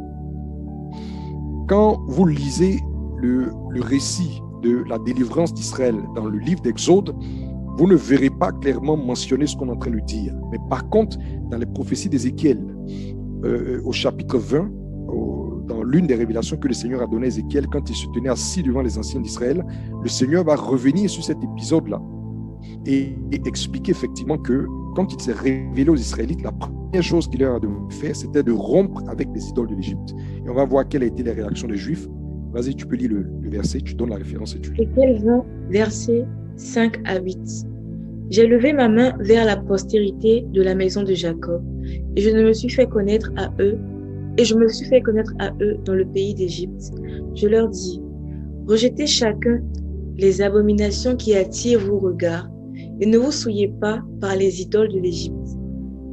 Quand vous lisez le récit de la délivrance d'Israël dans le livre d'Exode, vous ne verrez pas clairement mentionner ce qu'on est en train de dire. Mais par contre, dans les prophéties d'Ézéchiel, au chapitre 20, dans l'une des révélations que le Seigneur a données à Ézéchiel, quand il se tenait assis devant les anciens d'Israël, le Seigneur va revenir sur cet épisode-là et expliquer effectivement que quand il s'est révélé aux Israélites, la première chose qu'il leur a demandé de faire, c'était de rompre avec les idoles de l'Égypte. Et on va voir quelle a été la réaction des Juifs. Vas-y, tu peux lire le verset, tu donnes la référence et tu lis. Ézéchiel 20, versets 5 à 8. J'ai levé ma main vers la postérité de la maison de Jacob, et je me suis fait connaître à eux dans le pays d'Égypte. Je leur dis, rejetez chacun les abominations qui attirent vos regards, et ne vous souillez pas par les idoles de l'Égypte.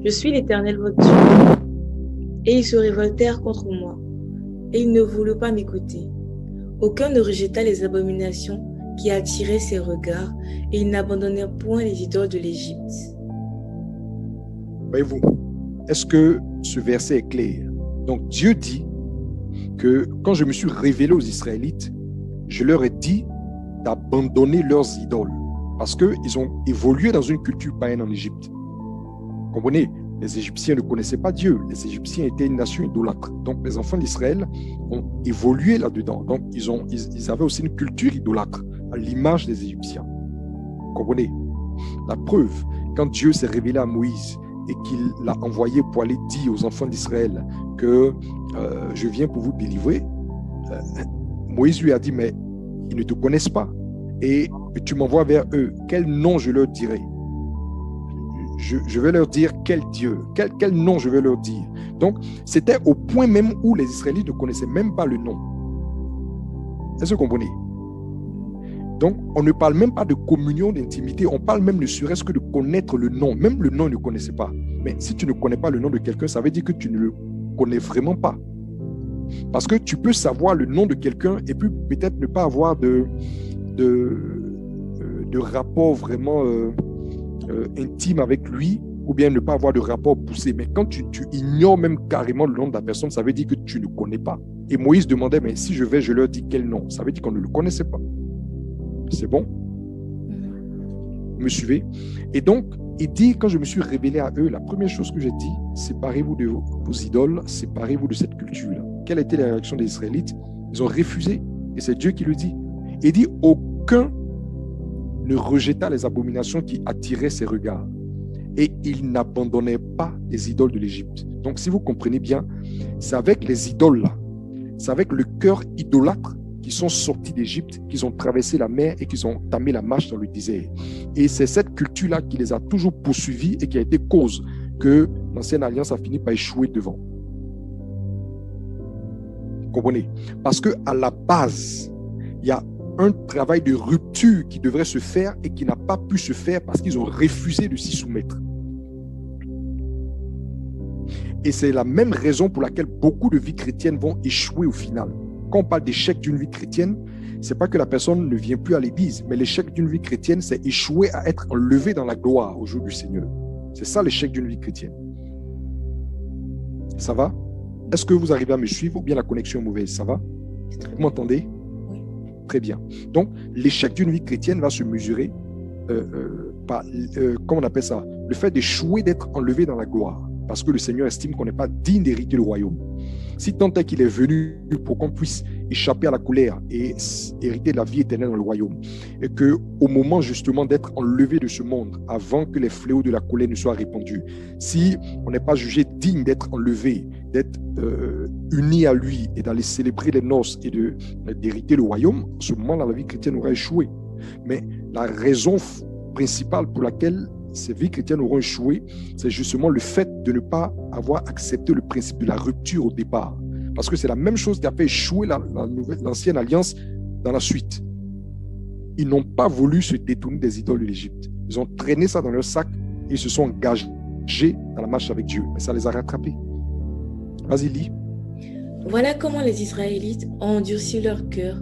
Je suis l'Éternel votre Dieu. Et ils se révoltèrent contre moi, et ils ne voulurent pas m'écouter. Aucun ne rejeta les abominations qui attiraient ses regards, et ils n'abandonnèrent point les idoles de l'Égypte. Voyez-vous, est-ce que ce verset est clair? Donc Dieu dit que quand je me suis révélé aux Israélites, je leur ai dit d'abandonner leurs idoles parce qu'ils ont évolué dans une culture païenne en Égypte. Vous comprenez? Les Égyptiens ne connaissaient pas Dieu. Les Égyptiens étaient une nation idolâtre. Donc les enfants d'Israël ont évolué là-dedans. Donc ils avaient aussi une culture idolâtre à l'image des Égyptiens. Vous comprenez? La preuve, quand Dieu s'est révélé à Moïse et qu'il l'a envoyé pour aller dire aux enfants d'Israël que je viens pour vous délivrer, Moïse lui a dit, mais ils ne te connaissent pas et tu m'envoies vers eux. Quel nom je leur dirai? Je vais leur dire quel Dieu, quel nom je vais leur dire. Donc, c'était au point même où les Israélites ne connaissaient même pas le nom. Est-ce que vous comprenez? Donc, on ne parle même pas de communion, d'intimité, on parle même ne serait-ce que de connaître le nom. Même le nom, ils ne connaissaient pas. Mais si tu ne connais pas le nom de quelqu'un, ça veut dire que tu ne le connais vraiment pas. Parce que tu peux savoir le nom de quelqu'un et puis peut-être ne pas avoir de rapport vraiment intime avec lui, ou bien ne pas avoir de rapport poussé. Mais quand tu ignores même carrément le nom de la personne, ça veut dire que tu ne connais pas. Et Moïse demandait, mais si je vais, je leur dis quel nom. Ça veut dire qu'on ne le connaissait pas. C'est bon? Vous me suivez? Et donc, Et dit, quand je me suis révélé à eux, la première chose que j'ai dit, séparez-vous de vos idoles, séparez-vous de cette culture-là. Quelle était la réaction des Israélites? Ils ont refusé. Et c'est Dieu qui le dit. Il dit, aucun ne rejeta les abominations qui attiraient ses regards. Et il n'abandonnait pas les idoles de l'Égypte. Donc, si vous comprenez bien, c'est avec les idoles-là, c'est avec le cœur idolâtre qui sont sortis d'Égypte, qu'ils ont traversé la mer et qu'ils ont tamé la marche dans le désert. Et c'est cette culture-là qui les a toujours poursuivis et qui a été cause que l'ancienne alliance a fini par échouer devant. Vous comprenez? Parce qu'à la base, il y a un travail de rupture qui devrait se faire et qui n'a pas pu se faire parce qu'ils ont refusé de s'y soumettre. Et c'est la même raison pour laquelle beaucoup de vies chrétiennes vont échouer au final. Quand on parle d'échec d'une vie chrétienne, ce n'est pas que la personne ne vient plus à l'église, mais l'échec d'une vie chrétienne, c'est échouer à être enlevé dans la gloire au jour du Seigneur. C'est ça l'échec d'une vie chrétienne. Ça va? Est-ce que vous arrivez à me suivre ou bien la connexion est mauvaise? Ça va? Vous m'entendez? Oui. Très bien. Donc, l'échec d'une vie chrétienne va se mesurer par, comment on appelle ça? Le fait d'échouer d'être enlevé dans la gloire. Parce que le Seigneur estime qu'on n'est pas digne d'hériter le royaume. Si tant est qu'il est venu pour qu'on puisse échapper à la colère et hériter de la vie éternelle dans le royaume, et qu'au moment justement d'être enlevé de ce monde, avant que les fléaux de la colère ne soient répandus, si on n'est pas jugé digne d'être enlevé, d'être uni à lui et d'aller célébrer les noces et d'hériter le royaume, en ce moment-là, la vie chrétienne aura échoué. Mais la raison principale pour laquelle ces vies chrétiennes auront échoué, c'est justement le fait de ne pas avoir accepté le principe de la rupture au départ. Parce que c'est la même chose qui a fait échouer l'ancienne alliance dans la suite. Ils n'ont pas voulu se détourner des idoles de l'Égypte. Ils ont traîné ça dans leur sac et ils se sont engagés dans la marche avec Dieu. Mais ça les a rattrapés. Vas-y, lis. Voilà comment les Israélites ont endurci leur cœur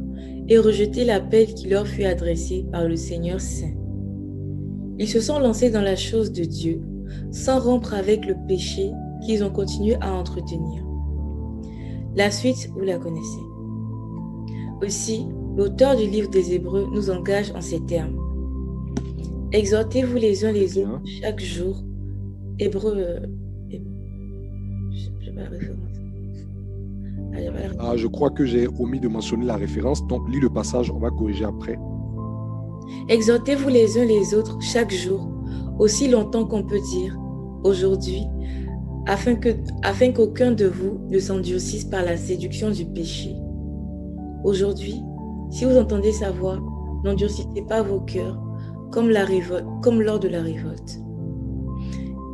et rejeté l'appel qui leur fut adressé par le Seigneur Saint. Ils se sont lancés dans la chose de Dieu, sans rompre avec le péché qu'ils ont continué à entretenir. La suite, vous la connaissez. Aussi, l'auteur du livre des Hébreux nous engage en ces termes. Exhortez-vous les uns les autres chaque jour. Hébreux, je pas la référence. Je crois que j'ai omis de mentionner la référence, donc lis le passage, on va corriger après. Exhortez-vous les uns les autres chaque jour, aussi longtemps qu'on peut dire, aujourd'hui, afin qu'aucun de vous ne s'endurcisse par la séduction du péché. Aujourd'hui, si vous entendez sa voix, n'endurcissez pas vos cœurs comme lors de la révolte.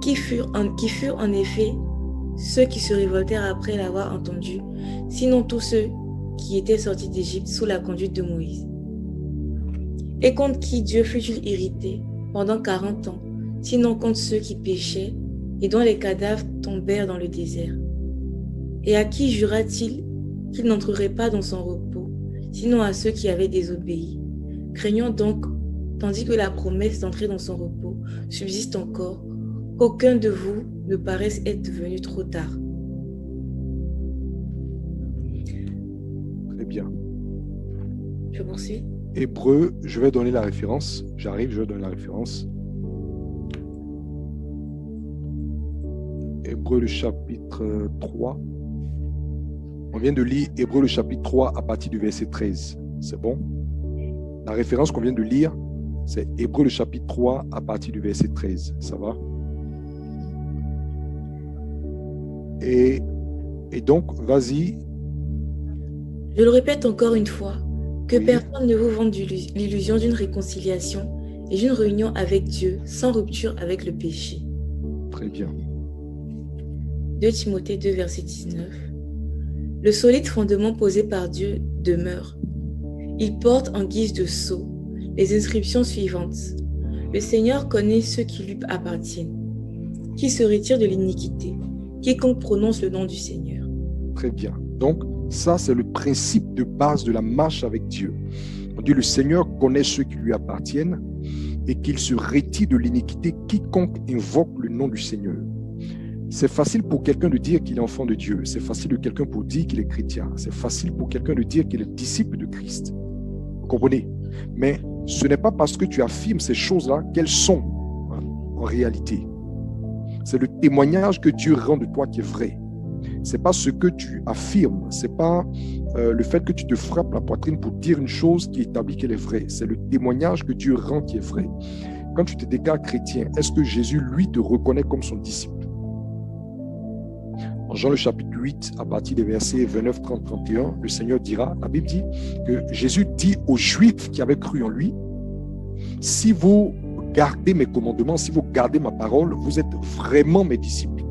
Qui furent en effet ceux qui se révoltèrent après l'avoir entendu, sinon tous ceux qui étaient sortis d'Égypte sous la conduite de Moïse. Et contre qui Dieu fut-il irrité pendant 40 ans, sinon contre ceux qui péchaient et dont les cadavres tombèrent dans le désert? Et à qui jura-t-il qu'il n'entrerait pas dans son repos, sinon à ceux qui avaient désobéi? Craignons donc, tandis que la promesse d'entrer dans son repos subsiste encore, qu'aucun de vous ne paraisse être venu trop tard. Très bien. Je poursuis. Hébreux, je vais donner la référence. J'arrive, je vais donner la référence. Hébreux, le chapitre 3. On vient de lire Hébreux, le chapitre 3 à partir du verset 13. C'est bon? La référence qu'on vient de lire, c'est Hébreux, le chapitre 3 à partir du verset 13. Ça va? Et donc, vas-y. Je le répète encore une fois. Que Oui. personne ne vous vende l'illusion d'une réconciliation et d'une réunion avec Dieu sans rupture avec le péché. Très bien. 2 Timothée 2, verset 19. Le solide fondement posé par Dieu demeure. Il porte en guise de sceau les inscriptions suivantes. Le Seigneur connaît ceux qui lui appartiennent, qui se retirent de l'iniquité, quiconque prononce le nom du Seigneur. Très bien. Donc, ça, c'est le principe de base de la marche avec Dieu. On dit le Seigneur connaît ceux qui lui appartiennent et qu'il se retire de l'iniquité quiconque invoque le nom du Seigneur. C'est facile pour quelqu'un de dire qu'il est enfant de Dieu. C'est facile pour quelqu'un pour dire qu'il est chrétien. C'est facile pour quelqu'un de dire qu'il est disciple de Christ. Vous comprenez? Mais ce n'est pas parce que tu affirmes ces choses-là qu'elles sont. en réalité. C'est le témoignage que Dieu rend de toi qui est vrai. Ce n'est pas ce que tu affirmes, ce n'est pas le fait que tu te frappes la poitrine pour dire une chose qui établit qu'elle est vraie. C'est le témoignage que Dieu rend qui est vrai. Quand tu te déclares chrétien, est-ce que Jésus, lui, te reconnaît comme son disciple? En Jean le chapitre 8, à partir des versets 29, 30, 31, le Seigneur dira, la Bible dit que Jésus dit aux Juifs qui avaient cru en lui, si vous gardez mes commandements, si vous gardez ma parole, vous êtes vraiment mes disciples.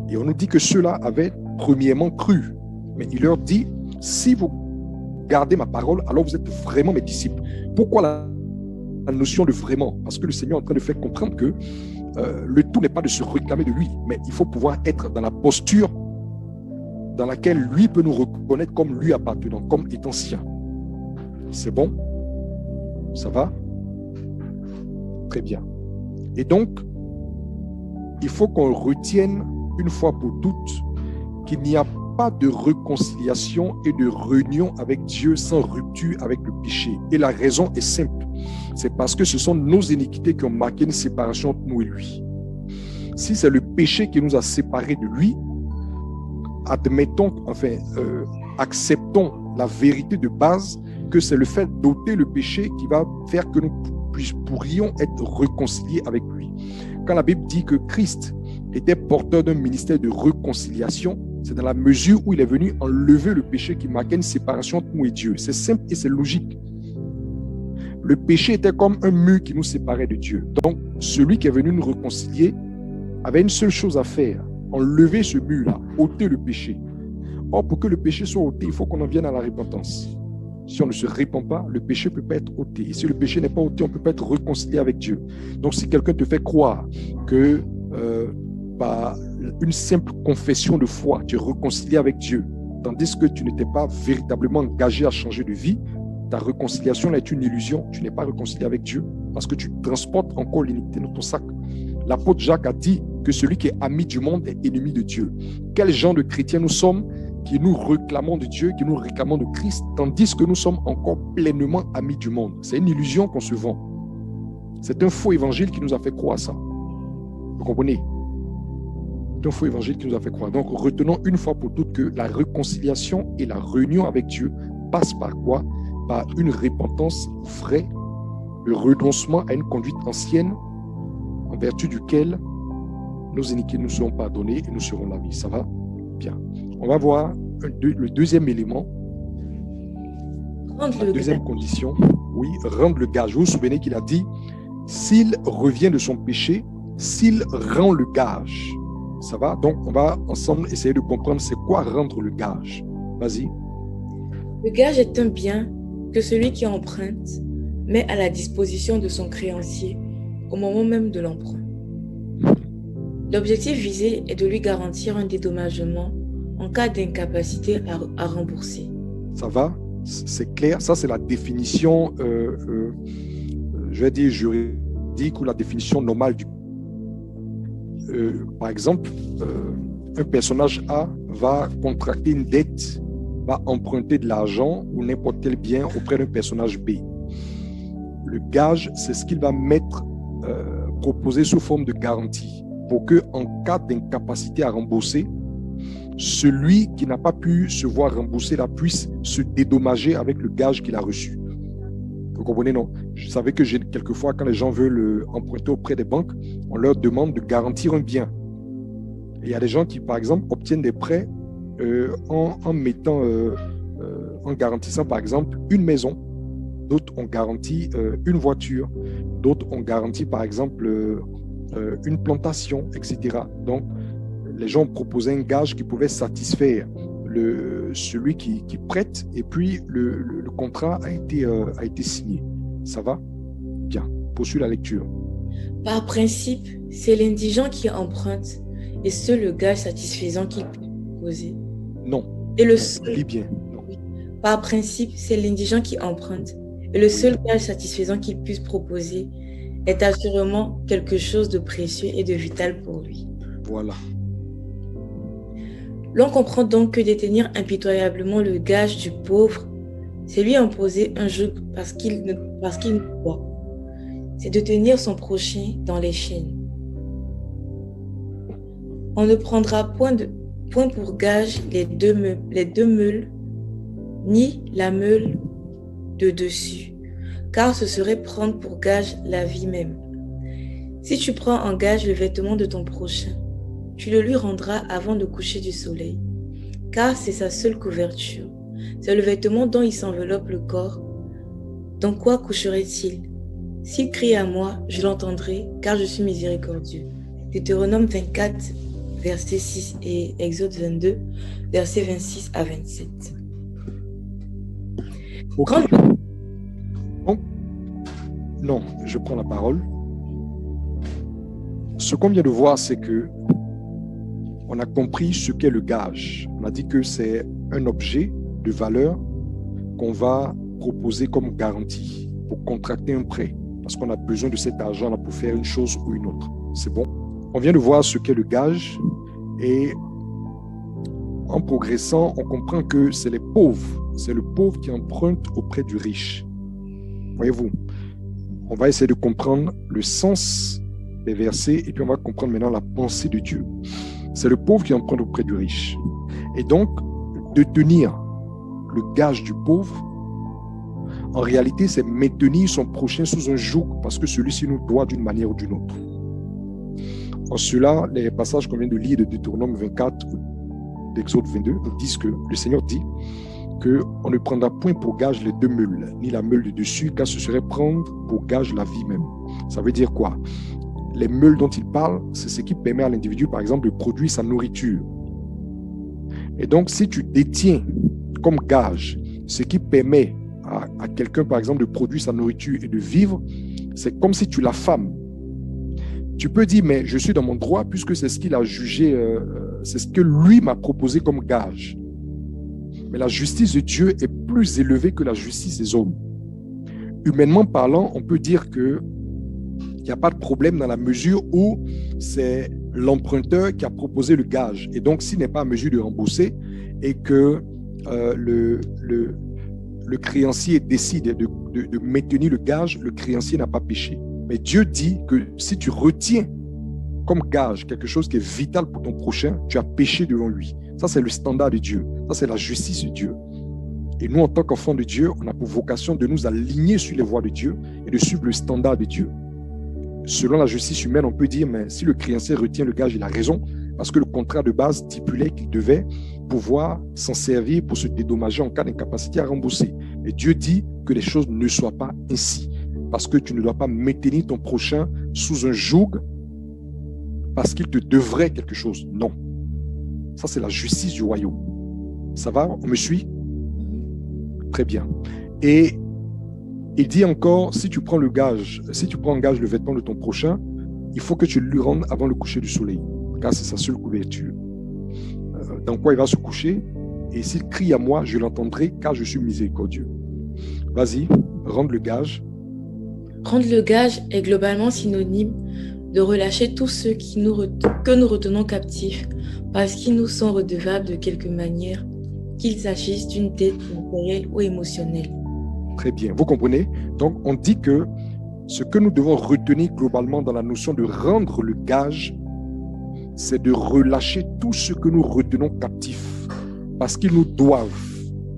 Et on nous dit que ceux-là avaient premièrement cru. Mais il leur dit, si vous gardez ma parole, alors vous êtes vraiment mes disciples. Pourquoi la notion de vraiment? Parce que le Seigneur est en train de faire comprendre que le tout n'est pas de se réclamer de lui, mais il faut pouvoir être dans la posture dans laquelle lui peut nous reconnaître comme lui appartenant, comme étant sien. C'est bon? Ça va? Très bien. Et donc, il faut qu'on retienne une fois pour toutes qu'il n'y a pas de réconciliation et de réunion avec Dieu sans rupture avec le péché. Et la raison est simple. C'est parce que ce sont nos iniquités qui ont marqué une séparation entre nous et lui. Si c'est le péché qui nous a séparés de lui, acceptons la vérité de base que c'est le fait d'ôter le péché qui va faire que nous pourrions être réconciliés avec lui. Quand la Bible dit que Christ était porteur d'un ministère de réconciliation, c'est dans la mesure où il est venu enlever le péché qui marquait une séparation entre nous et Dieu. C'est simple et c'est logique. Le péché était comme un mur qui nous séparait de Dieu. Donc, celui qui est venu nous réconcilier avait une seule chose à faire, enlever ce mur-là, ôter le péché. Or, pour que le péché soit ôté, il faut qu'on en vienne à la repentance. Si on ne se répand pas, le péché ne peut pas être ôté. Et si le péché n'est pas ôté, on ne peut pas être réconcilié avec Dieu. Donc, si quelqu'un te fait croire que par une simple confession de foi, tu es réconcilié avec Dieu, tandis que tu n'étais pas véritablement engagé à changer de vie, ta réconciliation est une illusion. Tu n'es pas réconcilié avec Dieu parce que tu transportes encore l'iniquité dans ton sac. L'apôtre Jacques a dit que celui qui est ami du monde est ennemi de Dieu. Quel genre de chrétiens nous sommes qui nous réclamons de Dieu, qui nous réclamons de Christ, tandis que nous sommes encore pleinement amis du monde? C'est une illusion qu'on se vend. C'est un faux évangile qui nous a fait croire ça. Vous comprenez? C'est un faux évangile qui nous a fait croire. Donc, retenons une fois pour toutes que la réconciliation et la réunion avec Dieu passent par quoi? Par une repentance vraie, le renoncement à une conduite ancienne, en vertu duquel nos iniquités nous seront pardonnées et nous serons lavés. Ça va? Bien. On va voir le deuxième élément, la deuxième condition. Oui, rendre le gage. Vous vous souvenez qu'il a dit, s'il revient de son péché, s'il rend le gage. Ça va? Donc, on va ensemble essayer de comprendre c'est quoi rendre le gage. Vas-y. Le gage est un bien que celui qui emprunte met à la disposition de son créancier au moment même de l'emprunt. L'objectif visé est de lui garantir un dédommagement en cas d'incapacité à rembourser. Ça va? C'est clair? Ça, c'est la définition, je vais dire juridique ou la définition normale du. Par exemple, un personnage A va contracter une dette, va emprunter de l'argent ou n'importe quel bien auprès d'un personnage B. Le gage, c'est ce qu'il va mettre, proposer sous forme de garantie pour que, en cas d'incapacité à rembourser, celui qui n'a pas pu se voir rembourser la puisse se dédommager avec le gage qu'il a reçu. Vous comprenez, non? Je savais que quelquefois, quand les gens veulent emprunter auprès des banques, on leur demande de garantir un bien. Et il y a des gens qui, par exemple, obtiennent des prêts en mettant, en garantissant, par exemple, une maison. D'autres ont garanti une voiture. D'autres ont garanti, par exemple, une plantation, etc. Donc, les gens ont proposé un gage qui pouvait satisfaire celui qui prête, et puis le contrat a été signé. Ça va? Bien. Poursuis la lecture. Par principe, c'est l'indigent qui emprunte et seul le gage satisfaisant qu'il peut proposer. Non. Et le seul... Lis bien. Non. Par principe, c'est l'indigent qui emprunte et le seul gage satisfaisant qu'il puisse proposer est assurément quelque chose de précieux et de vital pour lui. Voilà. L'on comprend donc que détenir impitoyablement le gage du pauvre, c'est lui imposer un joug parce qu'il ne croit. C'est de tenir son prochain dans les chaînes. On ne prendra point pour gage les deux meules, ni la meule de dessus, car ce serait prendre pour gage la vie même. Si tu prends en gage le vêtement de ton prochain, tu le lui rendras avant le coucher du soleil, car c'est sa seule couverture. C'est le vêtement dont il s'enveloppe le corps. Dans quoi coucherait-il? S'il crie à moi, je l'entendrai, car je suis miséricordieux. Deutéronome 24, verset 6 et Exode 22, verset 26 à 27. Ok. Bon. Non, je prends la parole. Ce qu'on vient de voir, c'est que on a compris ce qu'est le gage. On a dit que c'est un objet de valeur qu'on va proposer comme garantie pour contracter un prêt, parce qu'on a besoin de cet argent-là pour faire une chose ou une autre. C'est bon. On vient de voir ce qu'est le gage et en progressant, on comprend que c'est les pauvres. C'est le pauvre qui emprunte auprès du riche. Voyez-vous, on va essayer de comprendre le sens des versets et puis on va comprendre maintenant la pensée de Dieu. C'est le pauvre qui emprunte auprès du riche. Et donc, de tenir le gage du pauvre, en réalité, c'est maintenir son prochain sous un joug parce que celui-ci nous doit d'une manière ou d'une autre. En cela, les passages qu'on vient de lire de Deutéronome 24 ou d'Exode 22 nous disent que le Seigneur dit qu'on ne prendra point pour gage les deux meules, ni la meule de dessus, car ce serait prendre pour gage la vie même. Ça veut dire quoi? Les meules dont il parle, c'est ce qui permet à l'individu, par exemple, de produire sa nourriture. Et donc, si tu détiens comme gage ce qui permet à quelqu'un, par exemple, de produire sa nourriture et de vivre, c'est comme si tu l'affames. Tu peux dire, mais je suis dans mon droit puisque c'est ce qu'il a jugé, c'est ce que lui m'a proposé comme gage. Mais la justice de Dieu est plus élevée que la justice des hommes. Humainement parlant, on peut dire qu'il n'y a pas de problème dans la mesure où c'est l'emprunteur qui a proposé le gage. Et donc, s'il n'est pas en mesure de rembourser et que le créancier décide de maintenir le gage, le créancier n'a pas péché. Mais Dieu dit que si tu retiens comme gage quelque chose qui est vital pour ton prochain, tu as péché devant lui. Ça, c'est le standard de Dieu. Ça, c'est la justice de Dieu. Et nous, en tant qu'enfants de Dieu, on a pour vocation de nous aligner sur les voies de Dieu et de suivre le standard de Dieu. Selon la justice humaine, on peut dire, mais si le créancier retient le gage, il a raison, parce que le contrat de base stipulait qu'il devait pouvoir s'en servir pour se dédommager en cas d'incapacité à rembourser. Et Dieu dit que les choses ne soient pas ainsi, parce que tu ne dois pas maintenir ton prochain sous un joug parce qu'il te devrait quelque chose. Non. Ça, c'est la justice du royaume. Ça va? On me suit? Très bien. Et il dit encore, si tu prends en gage le vêtement de ton prochain, il faut que tu le lui rendes avant le coucher du soleil, car c'est sa seule couverture. Dans quoi il va se coucher? Et s'il crie à moi, je l'entendrai, car je suis miséricordieux. Vas-y, rendre le gage. Rendre le gage est globalement synonyme de relâcher tous ceux que nous retenons captifs parce qu'ils nous sont redevables de quelque manière, qu'il s'agisse d'une dette matérielle ou émotionnelle. Très bien, vous comprenez? Donc, on dit que ce que nous devons retenir globalement dans la notion de rendre le gage, c'est de relâcher tout ce que nous retenons captifs parce qu'ils nous doivent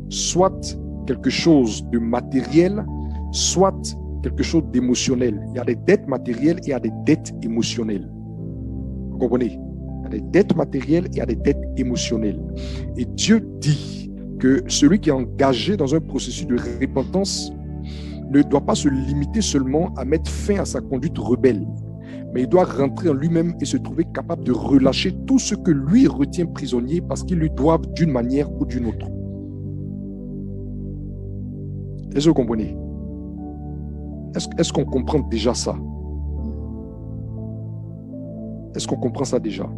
soit quelque chose de matériel, soit quelque chose d'émotionnel. Il y a des dettes matérielles et il y a des dettes émotionnelles. Vous comprenez? Il y a des dettes matérielles et il y a des dettes émotionnelles. Et Dieu dit que celui qui est engagé dans un processus de repentance ne doit pas se limiter seulement à mettre fin à sa conduite rebelle, mais il doit rentrer en lui-même et se trouver capable de relâcher tout ce que lui retient prisonnier parce qu'il lui doit d'une manière ou d'une autre. Est-ce que vous comprenez? Est-ce qu'on comprend déjà ça? Est-ce qu'on comprend ça déjà?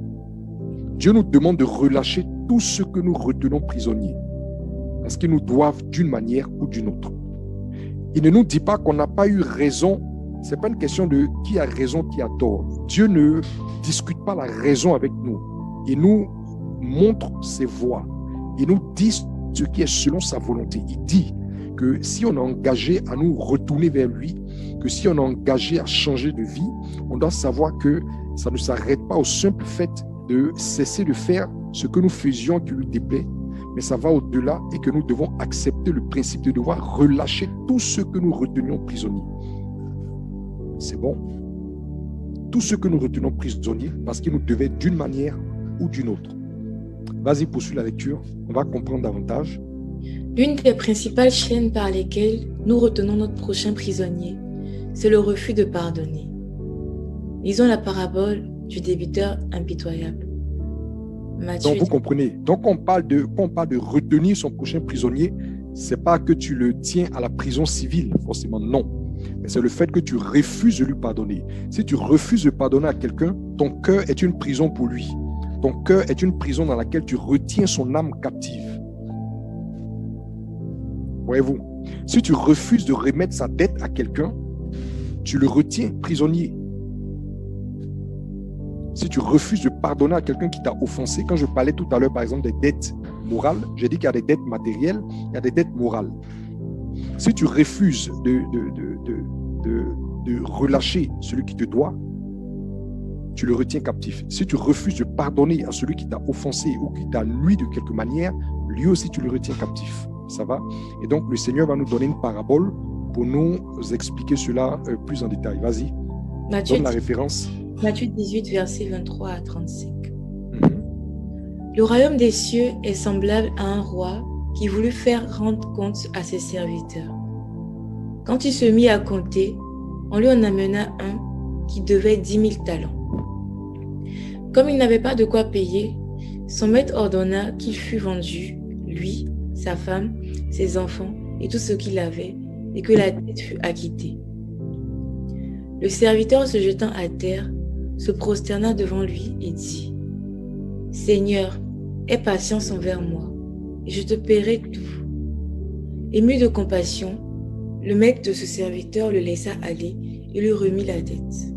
Dieu nous demande de relâcher tout ce que nous retenons prisonniers parce qu'ils nous doivent d'une manière ou d'une autre. Il ne nous dit pas qu'on n'a pas eu raison. Ce n'est pas une question de qui a raison, qui a tort. Dieu ne discute pas la raison avec nous. Il nous montre ses voies. Il nous dit ce qui est selon sa volonté. Il dit que si on est engagé à nous retourner vers lui, que si on est engagé à changer de vie, on doit savoir que ça ne s'arrête pas au simple fait de cesser de faire ce que nous faisions qui lui déplaît, mais ça va au-delà et que nous devons accepter le principe de devoir relâcher tout ce que nous retenions prisonniers. C'est bon? Tout ce que nous retenons prisonniers parce qu'il nous devait d'une manière ou d'une autre. Vas-y, poursuis la lecture, on va comprendre davantage. L'une des principales chaînes par lesquelles nous retenons notre prochain prisonnier, c'est le refus de pardonner. Lisons la parabole du débiteur impitoyable. Matthieu. Donc vous comprenez, donc quand on parle de retenir son prochain prisonnier, c'est pas que tu le tiens à la prison civile, forcément non. Mais c'est le fait que tu refuses de lui pardonner. Si tu refuses de pardonner à quelqu'un, ton cœur est une prison pour lui. Ton cœur est une prison dans laquelle tu retiens son âme captive. Voyez-vous, si tu refuses de remettre sa dette à quelqu'un, tu le retiens prisonnier. Si tu refuses de pardonner à quelqu'un qui t'a offensé, quand je parlais tout à l'heure par exemple des dettes morales, j'ai dit qu'il y a des dettes matérielles, il y a des dettes morales. Si tu refuses de relâcher celui qui te doit, tu le retiens captif. Si tu refuses de pardonner à celui qui t'a offensé ou qui t'a nui de quelque manière, lui aussi tu le retiens captif. Ça va? Et donc le Seigneur va nous donner une parabole pour nous expliquer cela plus en détail. Vas-y, donne la référence. Matthieu 18, versets 23 à 35. Le royaume des cieux est semblable à un roi qui voulut faire rendre compte à ses serviteurs. Quand il se mit à compter, on lui en amena un qui devait 10 000 talents. Comme il n'avait pas de quoi payer, son maître ordonna qu'il fût vendu, lui, sa femme, ses enfants et tout ce qu'il avait, et que la dette fût acquittée. Le serviteur se jetant à terre, se prosterna devant lui et dit : « Seigneur, aie patience envers moi, et je te paierai tout. » Ému de compassion, le maître de ce serviteur le laissa aller et lui remit la dette.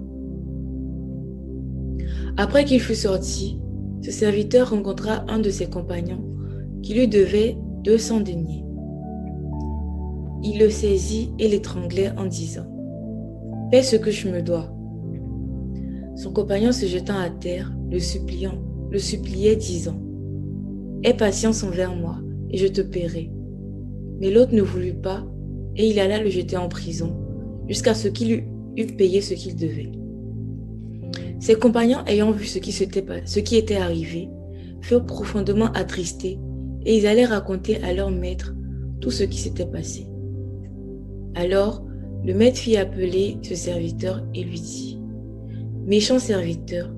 Après qu'il fut sorti, ce serviteur rencontra un de ses compagnons qui lui devait 200 deniers. Il le saisit et l'étranglait en disant : « Paie ce que je me dois. » Son compagnon se jetant à terre, le suppliait disant : « Aie patience envers moi, et je te paierai. » Mais l'autre ne voulut pas, et il alla le jeter en prison, jusqu'à ce qu'il eût payé ce qu'il devait. Ses compagnons, ayant vu ce qui était arrivé, furent profondément attristés, et ils allaient raconter à leur maître tout ce qui s'était passé. Alors, le maître fit appeler ce serviteur et lui dit : « Méchant serviteur,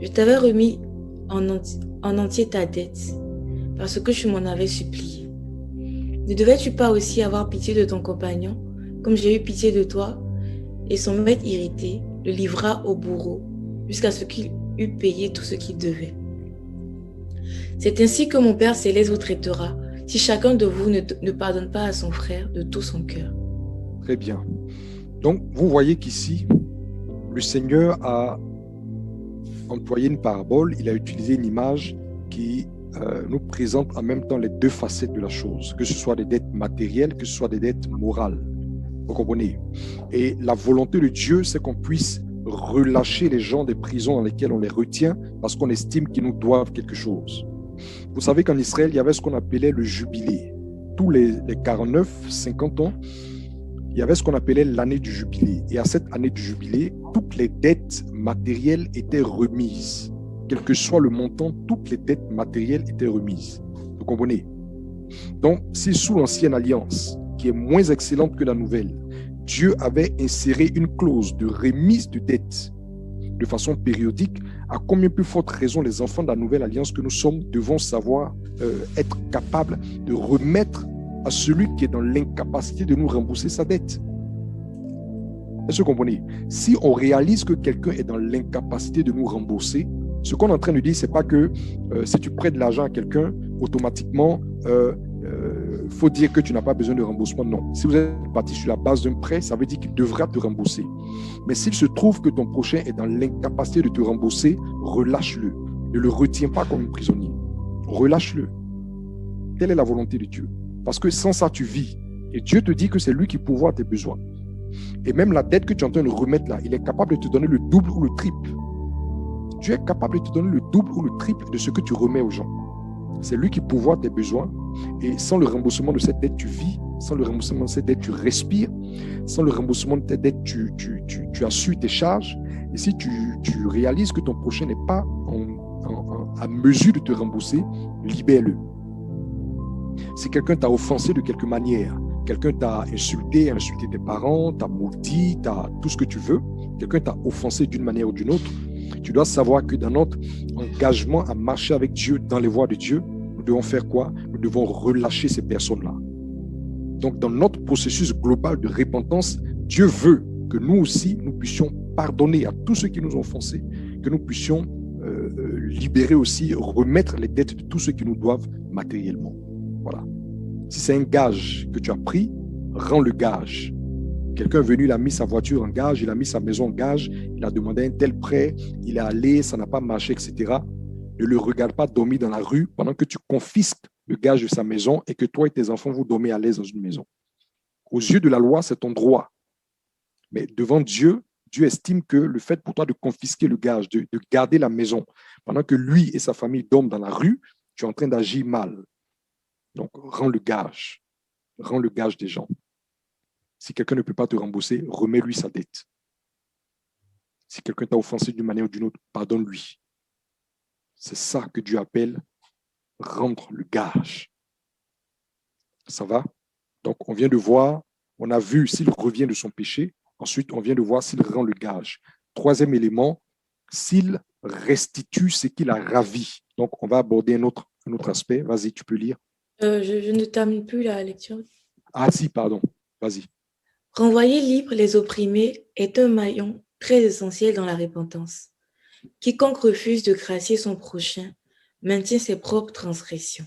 je t'avais remis en entier ta dette, parce que je m'en avais supplié. Ne devais-tu pas aussi avoir pitié de ton compagnon, comme j'ai eu pitié de toi ?» Et son maître irrité le livra au bourreau, jusqu'à ce qu'il eût payé tout ce qu'il devait. C'est ainsi que mon Père céleste vous traitera, si chacun de vous ne pardonne pas à son frère de tout son cœur. Très bien. Donc, vous voyez qu'ici, le Seigneur a employé une parabole, il a utilisé une image qui nous présente en même temps les deux facettes de la chose, que ce soit des dettes matérielles, que ce soit des dettes morales. Vous comprenez? Et la volonté de Dieu, c'est qu'on puisse relâcher les gens des prisons dans lesquelles on les retient parce qu'on estime qu'ils nous doivent quelque chose. Vous savez qu'en Israël, il y avait ce qu'on appelait le jubilé. Tous les 49, 50 ans, il y avait ce qu'on appelait l'année du jubilé. Et à cette année du jubilé, toutes les dettes matérielles étaient remises. Quel que soit le montant, toutes les dettes matérielles étaient remises. Vous comprenez? Donc, si sous l'ancienne alliance, qui est moins excellente que la nouvelle, Dieu avait inséré une clause de remise de dettes de façon périodique, à combien plus forte raison les enfants de la nouvelle alliance que nous sommes devons savoir être capables de remettre à celui qui est dans l'incapacité de nous rembourser sa dette. Est-ce que vous comprenez? Si on réalise que quelqu'un est dans l'incapacité de nous rembourser, ce qu'on est en train de dire, ce n'est pas que si tu prêtes de l'argent à quelqu'un, automatiquement, faut dire que tu n'as pas besoin de remboursement. Non. Si vous êtes parti sur la base d'un prêt, ça veut dire qu'il devra te rembourser. Mais s'il se trouve que ton prochain est dans l'incapacité de te rembourser, relâche-le. Ne le retiens pas comme un prisonnier. Relâche-le. Telle est la volonté de Dieu. Parce que sans ça, tu vis. Et Dieu te dit que c'est lui qui pourvoit tes besoins. Et même la dette que tu es en train de remettre là, il est capable de te donner le double ou le triple. Dieu est capable de te donner le double ou le triple de ce que tu remets aux gens. C'est lui qui pourvoit tes besoins. Et sans le remboursement de cette dette, tu vis. Sans le remboursement de cette dette, tu respires. Sans le remboursement de cette dette, tu as su tes charges. Et si tu réalises que ton prochain n'est pas à mesure de te rembourser, libère-le. Si quelqu'un t'a offensé de quelque manière, quelqu'un t'a insulté tes parents, t'a maudit, t'a tout ce que tu veux, quelqu'un t'a offensé d'une manière ou d'une autre, tu dois savoir que dans notre engagement à marcher avec Dieu, dans les voies de Dieu, nous devons faire quoi? Nous devons relâcher ces personnes-là. Donc, dans notre processus global de repentance, Dieu veut que nous aussi, nous puissions pardonner à tous ceux qui nous ont offensés, que nous puissions libérer aussi, remettre les dettes de tous ceux qui nous doivent matériellement. Voilà. Si c'est un gage que tu as pris, rends le gage. Quelqu'un est venu, il a mis sa voiture en gage, il a mis sa maison en gage, il a demandé un tel prêt, il est allé, ça n'a pas marché, etc. Ne le regarde pas dormir dans la rue pendant que tu confisques le gage de sa maison et que toi et tes enfants, vous dormez à l'aise dans une maison. Aux yeux de la loi, c'est ton droit. Mais devant Dieu, Dieu estime que le fait pour toi de confisquer le gage, de garder la maison, pendant que lui et sa famille dorment dans la rue, tu es en train d'agir mal. Donc, rends le gage. Rends le gage des gens. Si quelqu'un ne peut pas te rembourser, remets-lui sa dette. Si quelqu'un t'a offensé d'une manière ou d'une autre, pardonne-lui. C'est ça que Dieu appelle rendre le gage. Ça va? Donc, on vient de voir, on a vu s'il revient de son péché. Ensuite, on vient de voir s'il rend le gage. Troisième élément, s'il restitue ce qu'il a ravi. Donc, on va aborder un autre aspect. Vas-y, tu peux lire. Je ne termine plus la lecture. Ah si, pardon. Vas-y. Renvoyer libres les opprimés est un maillon très essentiel dans la repentance. Quiconque refuse de gracier son prochain maintient ses propres transgressions.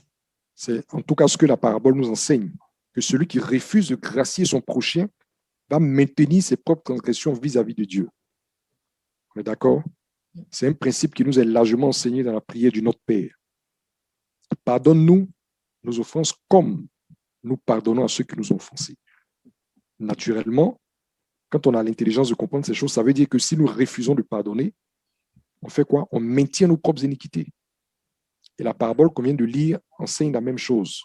C'est en tout cas ce que la parabole nous enseigne, que celui qui refuse de gracier son prochain va maintenir ses propres transgressions vis-à-vis de Dieu. On est d'accord? C'est un principe qui nous est largement enseigné dans la prière du Notre Père. Pardonne-nous nos offenses comme nous pardonnons à ceux qui nous ont offensés. Naturellement, quand on a l'intelligence de comprendre ces choses, ça veut dire que si nous refusons de pardonner, on fait quoi? On maintient nos propres iniquités. Et la parabole qu'on vient de lire enseigne la même chose.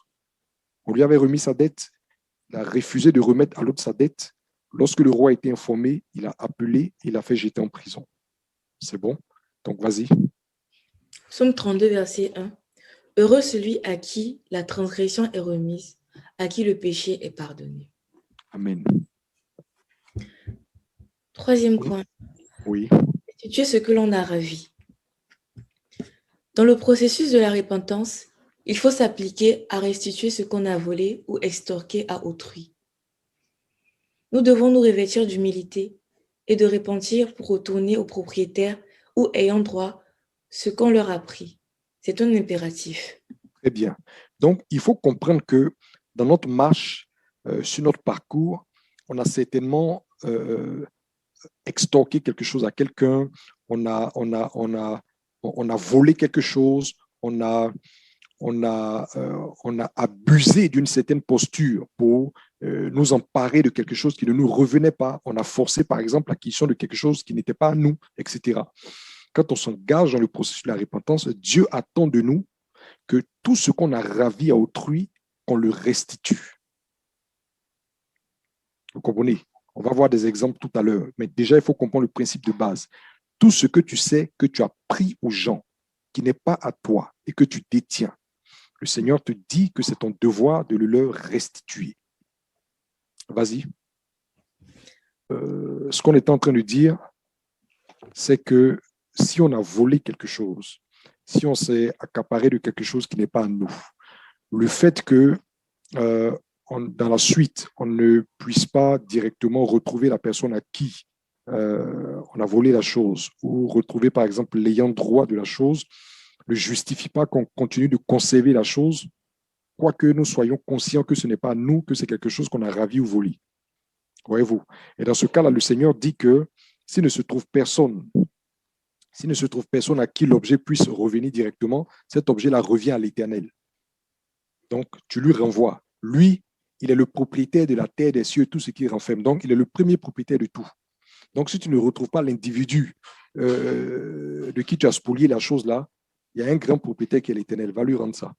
On lui avait remis sa dette, il a refusé de remettre à l'autre sa dette. Lorsque le roi a été informé, il a appelé et il a fait jeter en prison. C'est bon? Donc, vas-y. Psaume 32, verset 1. Heureux celui à qui la transgression est remise, à qui le péché est pardonné. Amen. Troisième point. Oui. Restituer ce que l'on a ravi. Dans le processus de la repentance, il faut s'appliquer à restituer ce qu'on a volé ou extorqué à autrui. Nous devons nous revêtir d'humilité et de repentir pour retourner aux propriétaires ou ayant droit ce qu'on leur a pris. C'est un impératif. Très bien. Donc, il faut comprendre que dans notre marche, sur notre parcours, on a certainement extorqué quelque chose à quelqu'un, on a volé quelque chose, on a abusé d'une certaine posture pour nous emparer de quelque chose qui ne nous revenait pas. On a forcé, par exemple, l'acquisition de quelque chose qui n'était pas à nous, etc. Quand on s'engage dans le processus de la repentance, Dieu attend de nous que tout ce qu'on a ravi à autrui, qu'on le restitue. Vous comprenez? On va voir des exemples tout à l'heure, mais déjà, il faut comprendre le principe de base. Tout ce que tu sais que tu as pris aux gens, qui n'est pas à toi et que tu détiens, le Seigneur te dit que c'est ton devoir de le leur restituer. Vas-y. Ce qu'on est en train de dire, c'est que si on a volé quelque chose, si on s'est accaparé de quelque chose qui n'est pas à nous, le fait que dans la suite, on ne puisse pas directement retrouver la personne à qui on a volé la chose ou retrouver, par exemple, l'ayant droit de la chose, ne justifie pas qu'on continue de conserver la chose, quoique nous soyons conscients que ce n'est pas nous, que c'est quelque chose qu'on a ravi ou volé. Voyez-vous? Et dans ce cas-là, le Seigneur dit que s'il ne se trouve personne à qui l'objet puisse revenir directement, cet objet-là revient à l'Éternel. Donc, tu lui renvoies. Lui, il est le propriétaire de la terre, des cieux, tout ce qui renferme. Donc, il est le premier propriétaire de tout. Donc, si tu ne retrouves pas l'individu de qui tu as spolié la chose là, il y a un grand propriétaire qui est l'Éternel, va lui rendre ça.